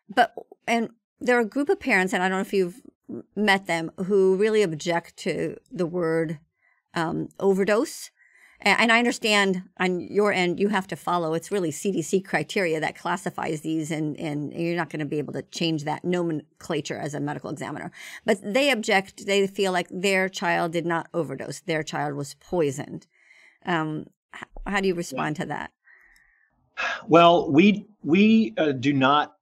there are a group of parents, and I don't know if you've met them, who really object to the word overdose. And I understand on your end, you have to follow, it's really CDC criteria that classifies these, and you're not going to be able to change that nomenclature as a medical examiner. But they object. They feel like their child did not overdose. Their child was poisoned. How do you respond to that? Well, we do not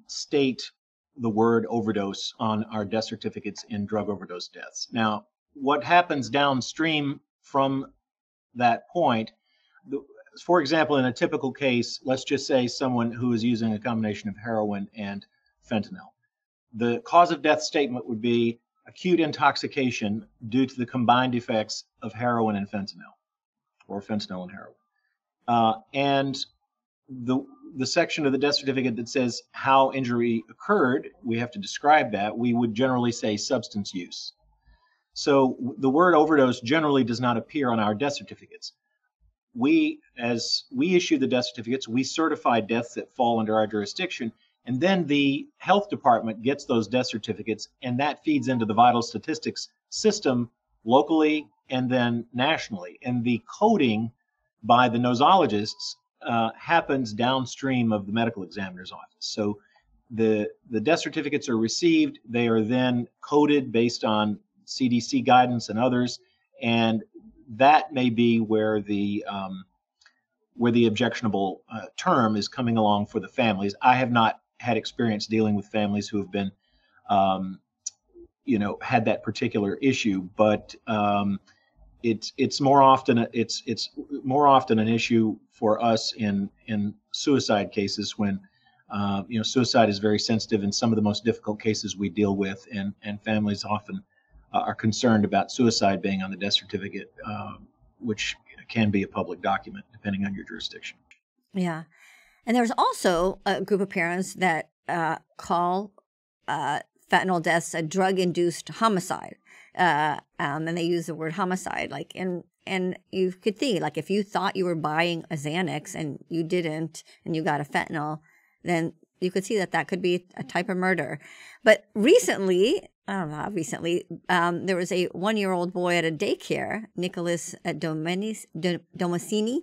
state the word overdose on our death certificates in drug overdose deaths. Now, what happens downstream from that point, for example, in a typical case, let's just say someone who is using a combination of heroin and fentanyl. The cause of death statement would be acute intoxication due to the combined effects of heroin and fentanyl, or fentanyl and heroin. And the section of the death certificate that says how injury occurred, we have to describe that. We would generally say substance use. So the word overdose generally does not appear on our death certificates. As we issue the death certificates, we certify deaths that fall under our jurisdiction, and then the health department gets those death certificates, and that feeds into the vital statistics system locally and then nationally. And the coding by the nosologists happens downstream of the medical examiner's office. So the death certificates are received, they are then coded based on CDC guidance and others, and that may be where the objectionable term is coming along for the families. I have not had experience dealing with families who have been, had that particular issue, but it's more often an issue for us in suicide cases when suicide is very sensitive and some of the most difficult cases we deal with, and families often are concerned about suicide being on the death certificate, which can be a public document depending on your jurisdiction. Yeah. And there's also a group of parents that call fentanyl deaths a drug-induced homicide. And they use the word homicide, and you could think, like, if you thought you were buying a Xanax and you didn't, and you got a fentanyl, then you could see that could be a type of murder. But recently, I don't know how recently, there was a 1-year-old boy at a daycare, Nicholas Domacini,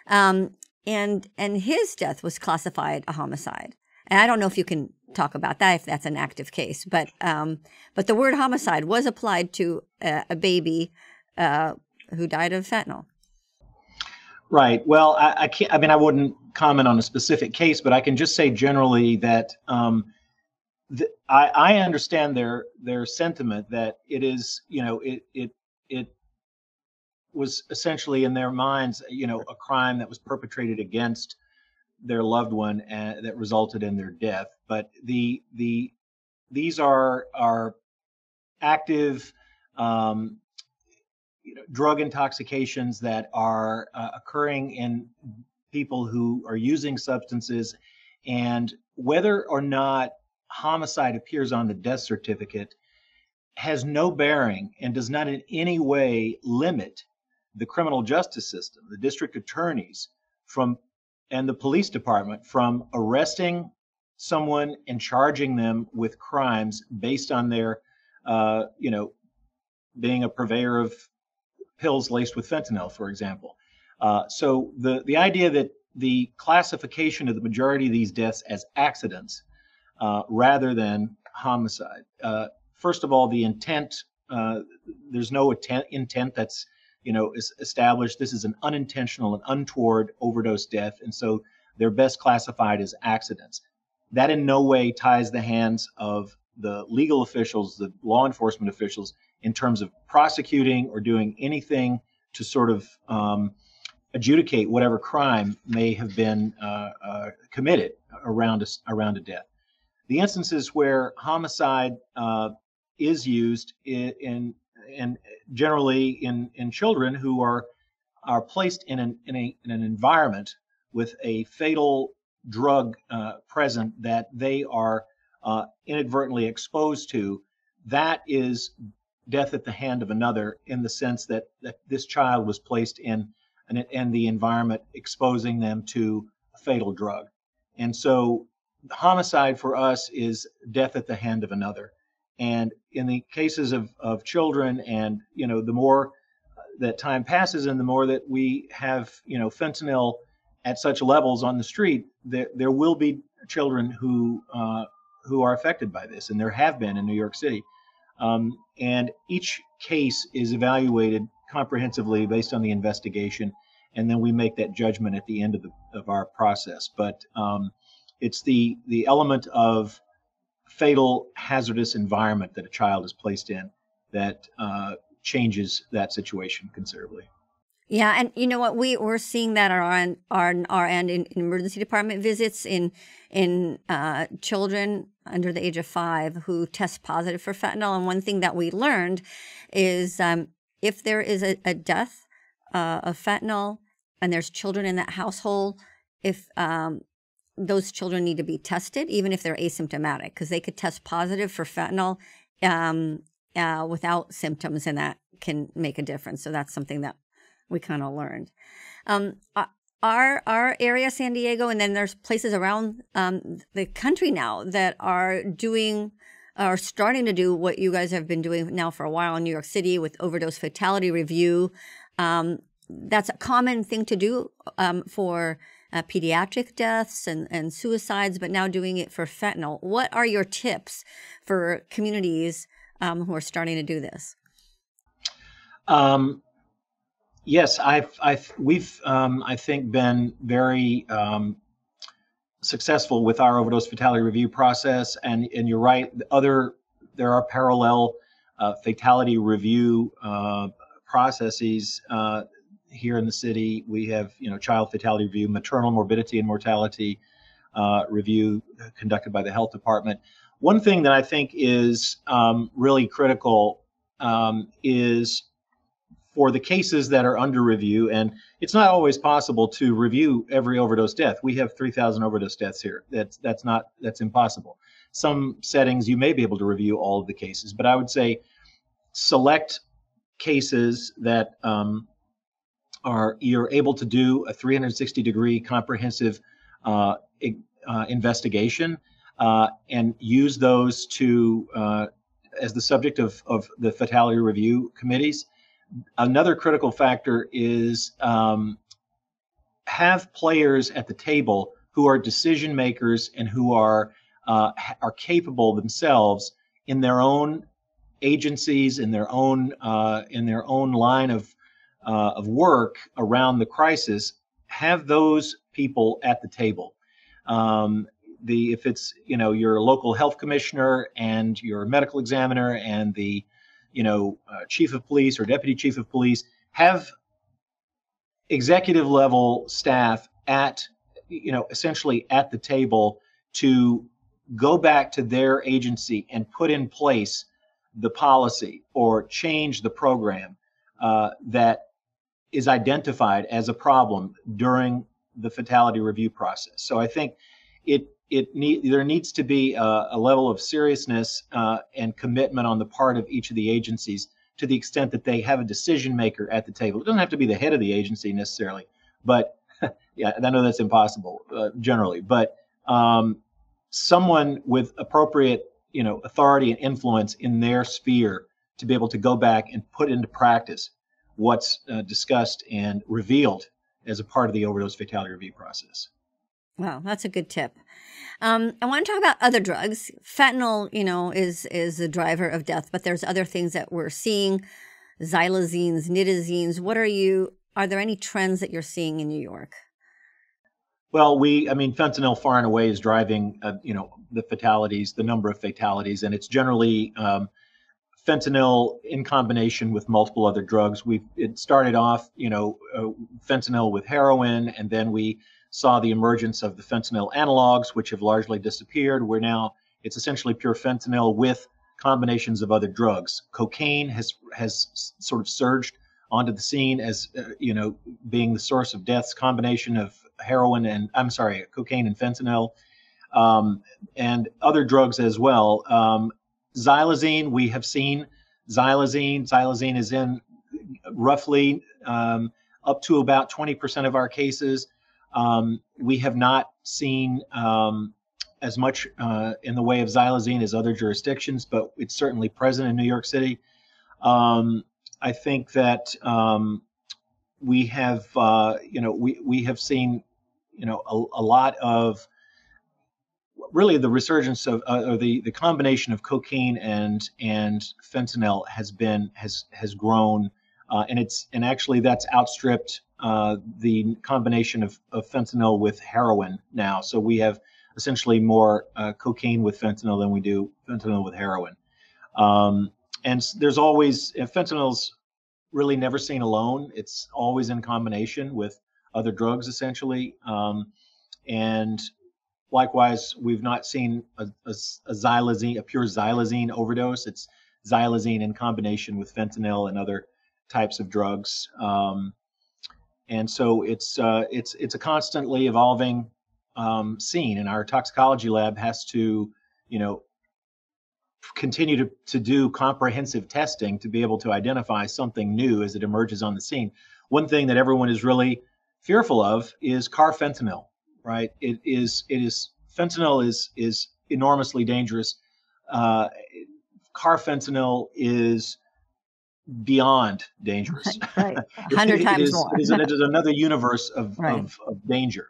and his death was classified a homicide. And I don't know if you can talk about that, if that's an active case, but the word homicide was applied to a baby who died of fentanyl. Right. Well, I can't. I mean, I wouldn't comment on a specific case, but I can just say generally that I understand their sentiment that it is, it was essentially in their minds, a crime that was perpetrated against their loved one and that resulted in their death. But these are active drug intoxications that are occurring in people who are using substances, and whether or not homicide appears on the death certificate has no bearing and does not in any way limit the criminal justice system, the district attorneys and the police department from arresting someone and charging them with crimes based on their, being a purveyor of pills laced with fentanyl, for example. So the idea that the classification of the majority of these deaths as accidents rather than homicide. First of all, the intent, there's no intent that's is established. This is an unintentional and untoward overdose death, and so they're best classified as accidents. That in no way ties the hands of the legal officials, the law enforcement officials, in terms of prosecuting or doing anything to sort of adjudicate whatever crime may have been committed around a death. The instances where homicide is used in generally in children who are placed in an environment with a fatal drug present that they are inadvertently exposed to, that is death at the hand of another, in the sense that this child was placed in the environment exposing them to a fatal drug. And so homicide for us is death at the hand of another. And in the cases of children, and the more that time passes and the more that we have fentanyl at such levels on the street, there will be children who are affected by this, and there have been in New York City. And each case is evaluated comprehensively based on the investigation, and then we make that judgment at the end of our process. But it's the element of fatal hazardous environment that a child is placed in that changes that situation considerably. Yeah, and you know what, we're seeing that on our end in emergency department visits in children under the age of 5 who test positive for fentanyl. And one thing that we learned is if there is a death of fentanyl and there's children in that household, if those children need to be tested, even if they're asymptomatic, because they could test positive for fentanyl without symptoms, and that can make a difference. So that's something that we kind of learned. Our area, San Diego, and then there's places around the country now that are starting to do what you guys have been doing now for a while in New York City with overdose fatality review. That's a common thing to do for pediatric deaths and suicides, but now doing it for fentanyl. What are your tips for communities who are starting to do this? Yes, we've I think been very successful with our overdose fatality review process, and you're right. There are parallel fatality review processes here in the city. We have child fatality review, maternal morbidity and mortality review conducted by the health department. One thing that I think is really critical is for the cases that are under review, and it's not always possible to review every overdose death. We have 3,000 overdose deaths here. That's impossible. Some settings you may be able to review all of the cases, but I would say select cases that you're able to do a 360-degree comprehensive investigation and use those to as the subject of the fatality review committees. Another critical factor is have players at the table who are decision makers and who are capable themselves in their own agencies, in their own line of work around the crisis. Have those people at the table. If it's your local health commissioner and your medical examiner and the chief of police or deputy chief of police, have executive level staff at essentially at the table to go back to their agency and put in place the policy or change the program that is identified as a problem during the fatality review process. So I think there needs to be a level of seriousness and commitment on the part of each of the agencies to the extent that they have a decision maker at the table. It doesn't have to be the head of the agency necessarily, but yeah, I know that's impossible generally, but someone with appropriate authority and influence in their sphere to be able to go back and put into practice what's discussed and revealed as a part of the overdose fatality review process. Wow, that's a good tip. I want to talk about other drugs. Fentanyl, is the driver of death, but there's other things that we're seeing, xylazines, nitazines. Are there any trends that you're seeing in New York? Well, fentanyl far and away is driving, the fatalities, the number of fatalities, and it's generally fentanyl in combination with multiple other drugs. It started off, fentanyl with heroin, and then we saw the emergence of the fentanyl analogs, which have largely disappeared. It's essentially pure fentanyl with combinations of other drugs. Cocaine has sort of surged onto the scene as being the source of deaths. Combination of cocaine and fentanyl, and other drugs as well. Xylazine, we have seen xylazine. Xylazine is in roughly up to about 20% of our cases. We have not seen as much in the way of xylazine as other jurisdictions, but it's certainly present in New York City. I think that we have, we have seen, a lot of really the resurgence of or the combination of cocaine and fentanyl has grown, and actually that's outstripped the combination of fentanyl with heroin now. So we have essentially more cocaine with fentanyl than we do fentanyl with heroin. And there's always, fentanyl's really never seen alone. It's always in combination with other drugs, essentially. And likewise, we've not seen a pure xylazine overdose. It's xylazine in combination with fentanyl and other types of drugs. And so it's a constantly evolving scene, and our toxicology lab has to, continue to do comprehensive testing to be able to identify something new as it emerges on the scene. One thing that everyone is really fearful of is carfentanil, right? Fentanyl is enormously dangerous. Carfentanil is beyond dangerous. Right. 100 times more. It is another universe of danger.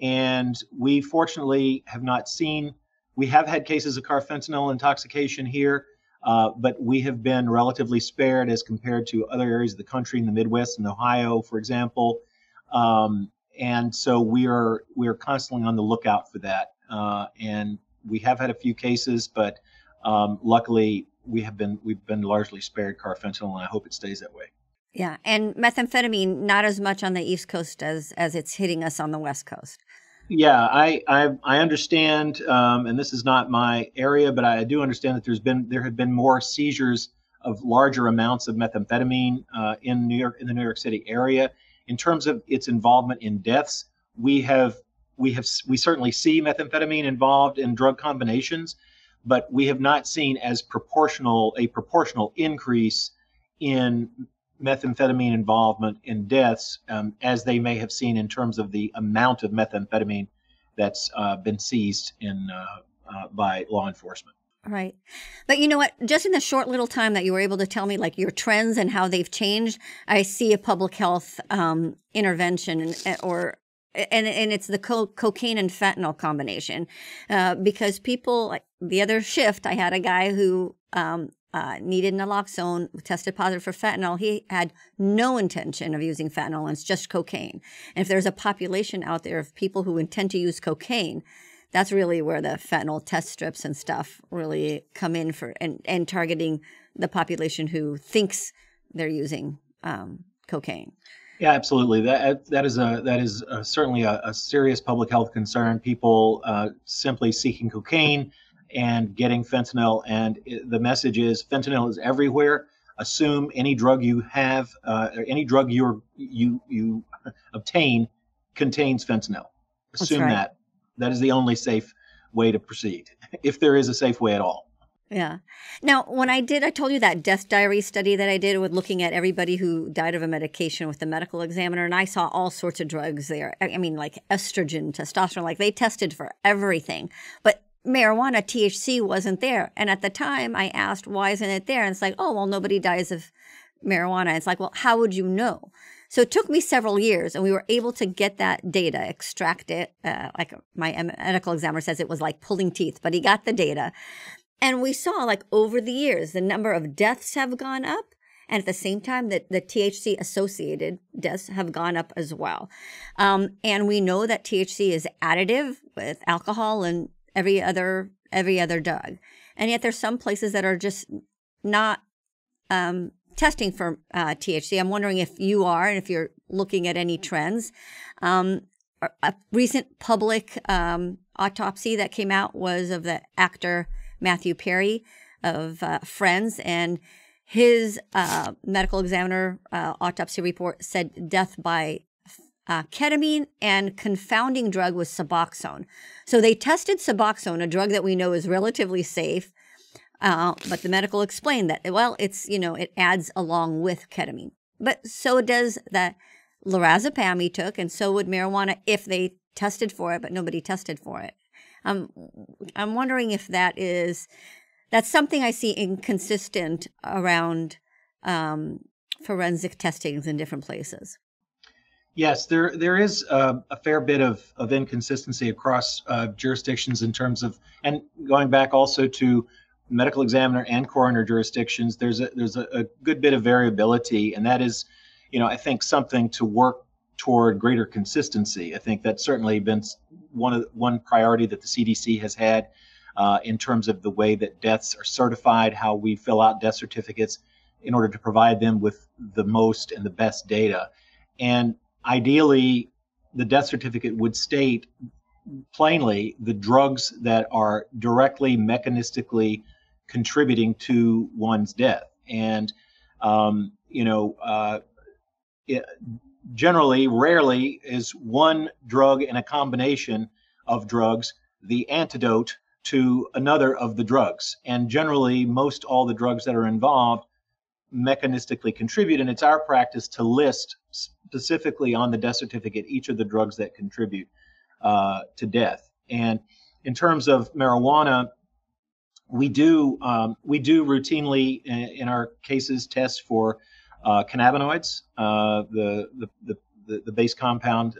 And we fortunately have not seen, we have had cases of carfentanil intoxication here, but we have been relatively spared as compared to other areas of the country in the Midwest and Ohio, for example. And so we are constantly on the lookout for that. And we have had a few cases, but luckily we've been largely spared carfentanil, and I hope it stays that way. Yeah, and methamphetamine not as much on the East Coast as it's hitting us on the West Coast. Yeah, I understand, and this is not my area, but I do understand that there have been more seizures of larger amounts of methamphetamine in the New York City area. In terms of its involvement in deaths, we certainly see methamphetamine involved in drug combinations, but we have not seen a proportional increase in methamphetamine involvement in deaths as they may have seen in terms of the amount of methamphetamine that's been seized by law enforcement. Right. But you know what? Just in the short little time that you were able to tell me like your trends and how they've changed, I see a public health intervention and it's the cocaine and fentanyl combination because people, like the other shift, I had a guy who needed naloxone, tested positive for fentanyl. He had no intention of using fentanyl, and it's just cocaine. And if there's a population out there of people who intend to use cocaine, that's really where the fentanyl test strips and stuff really come in for and targeting the population who thinks they're using cocaine. Yeah, absolutely. That is certainly a serious public health concern. People simply seeking cocaine and getting fentanyl, and the message is fentanyl is everywhere. Assume any drug you have, or any drug you obtain contains fentanyl. Assume that. That is the only safe way to proceed, if there is a safe way at all. Yeah. Now, when I told you that death diary study that I did with looking at everybody who died of a medication with the medical examiner, and I saw all sorts of drugs there. I mean, like estrogen, testosterone, like they tested for everything. But marijuana, THC wasn't there. And at the time I asked, why isn't it there? And it's like, oh, well, nobody dies of marijuana. It's like, well, how would you know? So it took me several years, and we were able to get that data, extract it. Like my medical examiner says, it was like pulling teeth, but he got the data. And we saw like over the years, the number of deaths have gone up. And at the same time that the THC associated deaths have gone up as well. And we know that THC is additive with alcohol and every other drug. And yet there's some places that are just not testing for THC. I'm wondering if you are, and if you're looking at any trends. A recent public autopsy that came out was of the actor Matthew Perry of Friends, and his medical examiner autopsy report said death by ketamine, and confounding drug was Suboxone. So they tested Suboxone, a drug that we know is relatively safe, but the medical explained that, well, it adds along with ketamine. But so does that lorazepam he took, and so would marijuana if they tested for it, but nobody tested for it. I'm wondering if that's something I see inconsistent around forensic testings in different places. Yes, there is a fair bit of inconsistency across jurisdictions in terms of, and going back also to medical examiner and coroner jurisdictions, there's a good bit of variability, and that is, I think something to work toward greater consistency. I think that's certainly been one priority that the CDC has had in terms of the way that deaths are certified, how we fill out death certificates in order to provide them with the most and the best data. And ideally, the death certificate would state plainly the drugs that are directly mechanistically contributing to one's death. And, generally, rarely is one drug and a combination of drugs the antidote to another of the drugs. And generally, most all the drugs that are involved mechanistically contribute. And it's our practice to list specifically on the death certificate each of the drugs that contribute to death. And in terms of marijuana, we do routinely in our cases test for cannabinoids, the base compound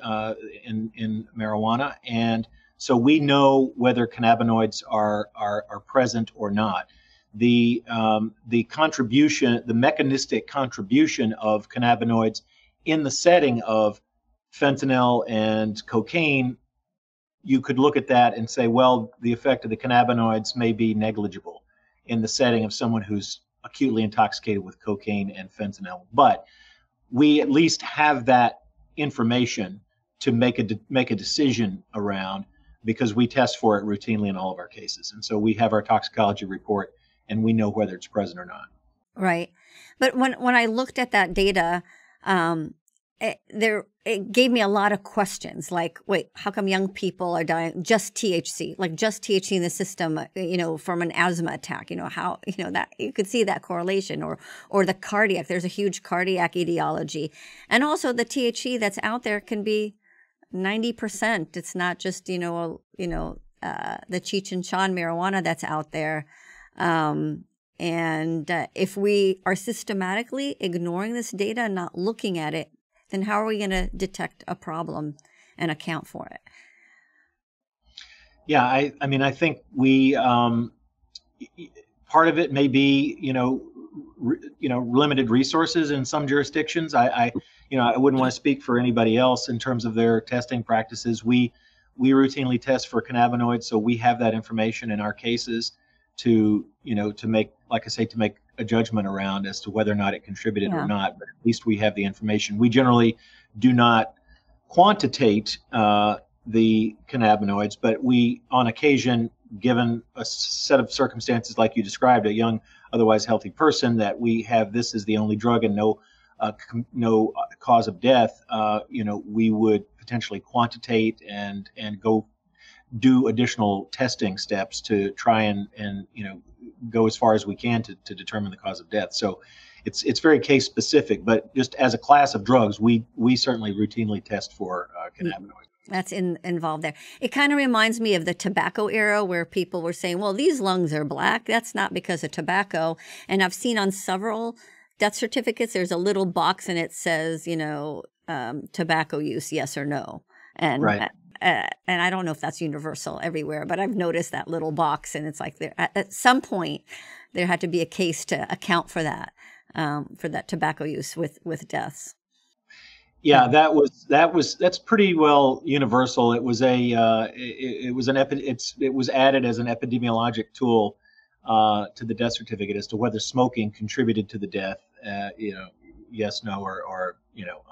in marijuana, and so we know whether cannabinoids are present or not. The contribution, the mechanistic contribution of cannabinoids in the setting of fentanyl and cocaine, you could look at that and say, well, the effect of the cannabinoids may be negligible in the setting of someone who's acutely intoxicated with cocaine and fentanyl. But we at least have that information to make a decision around, because we test for it routinely in all of our cases. And so we have our toxicology report and we know whether it's present or not. Right. But when I looked at that data, it gave me a lot of questions, like, wait, how come young people are dying just THC, like just THC in the system, from an asthma attack, how, that you could see that correlation, or the cardiac, there's a huge cardiac etiology. And also the THC that's out there can be 90%. It's not just, the Cheech and Chong marijuana that's out there. If we are systematically ignoring this data and not looking at it, then how are we going to detect a problem and account for it? Yeah, I mean, I think we part of it may be limited resources in some jurisdictions. I wouldn't want to speak for anybody else in terms of their testing practices. We routinely test for cannabinoids, so we have that information in our cases to make, like I say, to make a judgment around as to whether or not it contributed or not. But at least we have the information. We generally do not quantitate the cannabinoids, but we, on occasion, given a set of circumstances like you described, a young, otherwise healthy person, that we have this is the only drug and no cause of death, we would potentially quantitate and go do additional testing steps to try and go as far as we can to determine the cause of death. So it's very case specific, but just as a class of drugs, we certainly routinely test for cannabinoids. That's involved there. It kind of reminds me of the tobacco era, where people were saying, well, these lungs are black. That's not because of tobacco. And I've seen on several death certificates, there's a little box and it says, tobacco use, yes or no. And right. And I don't know if that's universal everywhere, but I've noticed that little box, and it's like at some point there had to be a case to account for that tobacco use with deaths. Yeah, that's pretty well universal. It was it was added as an epidemiologic tool to the death certificate as to whether smoking contributed to the death. Yes, no, or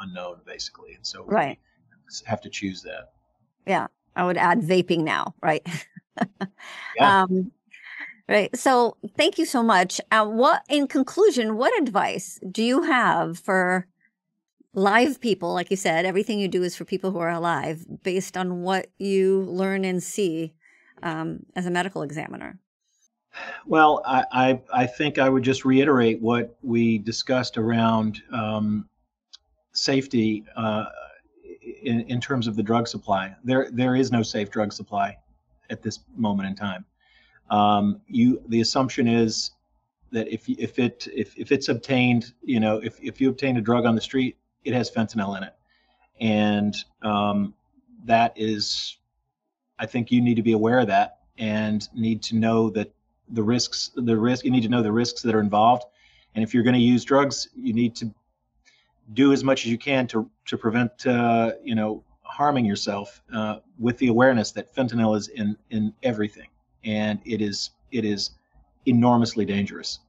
unknown, basically. And so right. we have to choose that. Yeah, I would add vaping now, right? Yeah. Right. So thank you so much. In conclusion, what advice do you have for live people? Like you said, everything you do is for people who are alive, based on what you learn and see as a medical examiner. Well, I think I would just reiterate what we discussed around safety in terms of the drug supply. There is no safe drug supply at this moment in time. The assumption is that if it's obtained, if you obtain a drug on the street, it has fentanyl in it, and that is, I think you need to be aware of that and need to know that you need to know the risks that are involved, and if you're going to use drugs, you need to do as much as you can to prevent harming yourself, with the awareness that fentanyl is in everything, and it is enormously dangerous.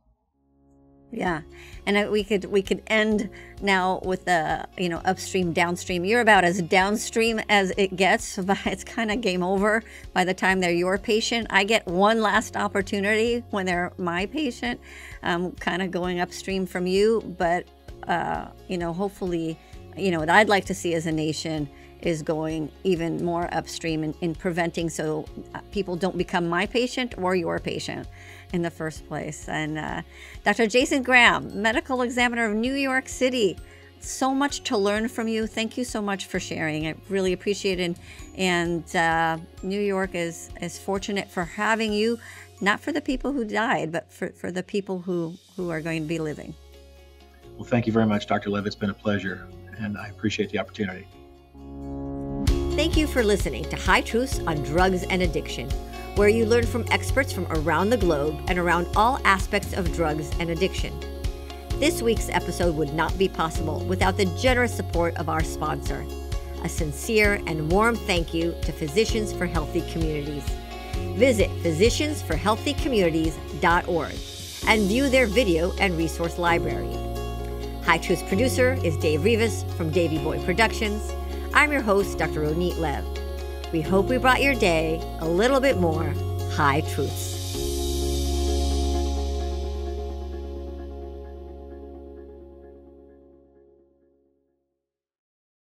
Yeah, and we could end now with the upstream, downstream. You're about as downstream as it gets, but it's kind of game over by the time they're your patient. I get one last opportunity when they're my patient, kind of going upstream from you. But hopefully, what I'd like to see as a nation is going even more upstream in preventing so people don't become my patient or your patient in the first place. And Dr. Jason Graham, medical examiner of New York City, so much to learn from you. Thank you so much for sharing. I really appreciate it. And New York is fortunate for having you, not for the people who died, but for the people who are going to be living. Well, thank you very much, Dr. Lev. It's been a pleasure, and I appreciate the opportunity. Thank you for listening to High Truths on Drugs and Addiction, where you learn from experts from around the globe and around all aspects of drugs and addiction. This week's episode would not be possible without the generous support of our sponsor. A sincere and warm thank you to Physicians for Healthy Communities. Visit physiciansforhealthycommunities.org and view their video and resource library. High Truths producer is Dave Rivas from Davey Boy Productions. I'm your host, Dr. Ronit Lev. We hope we brought your day a little bit more High Truths.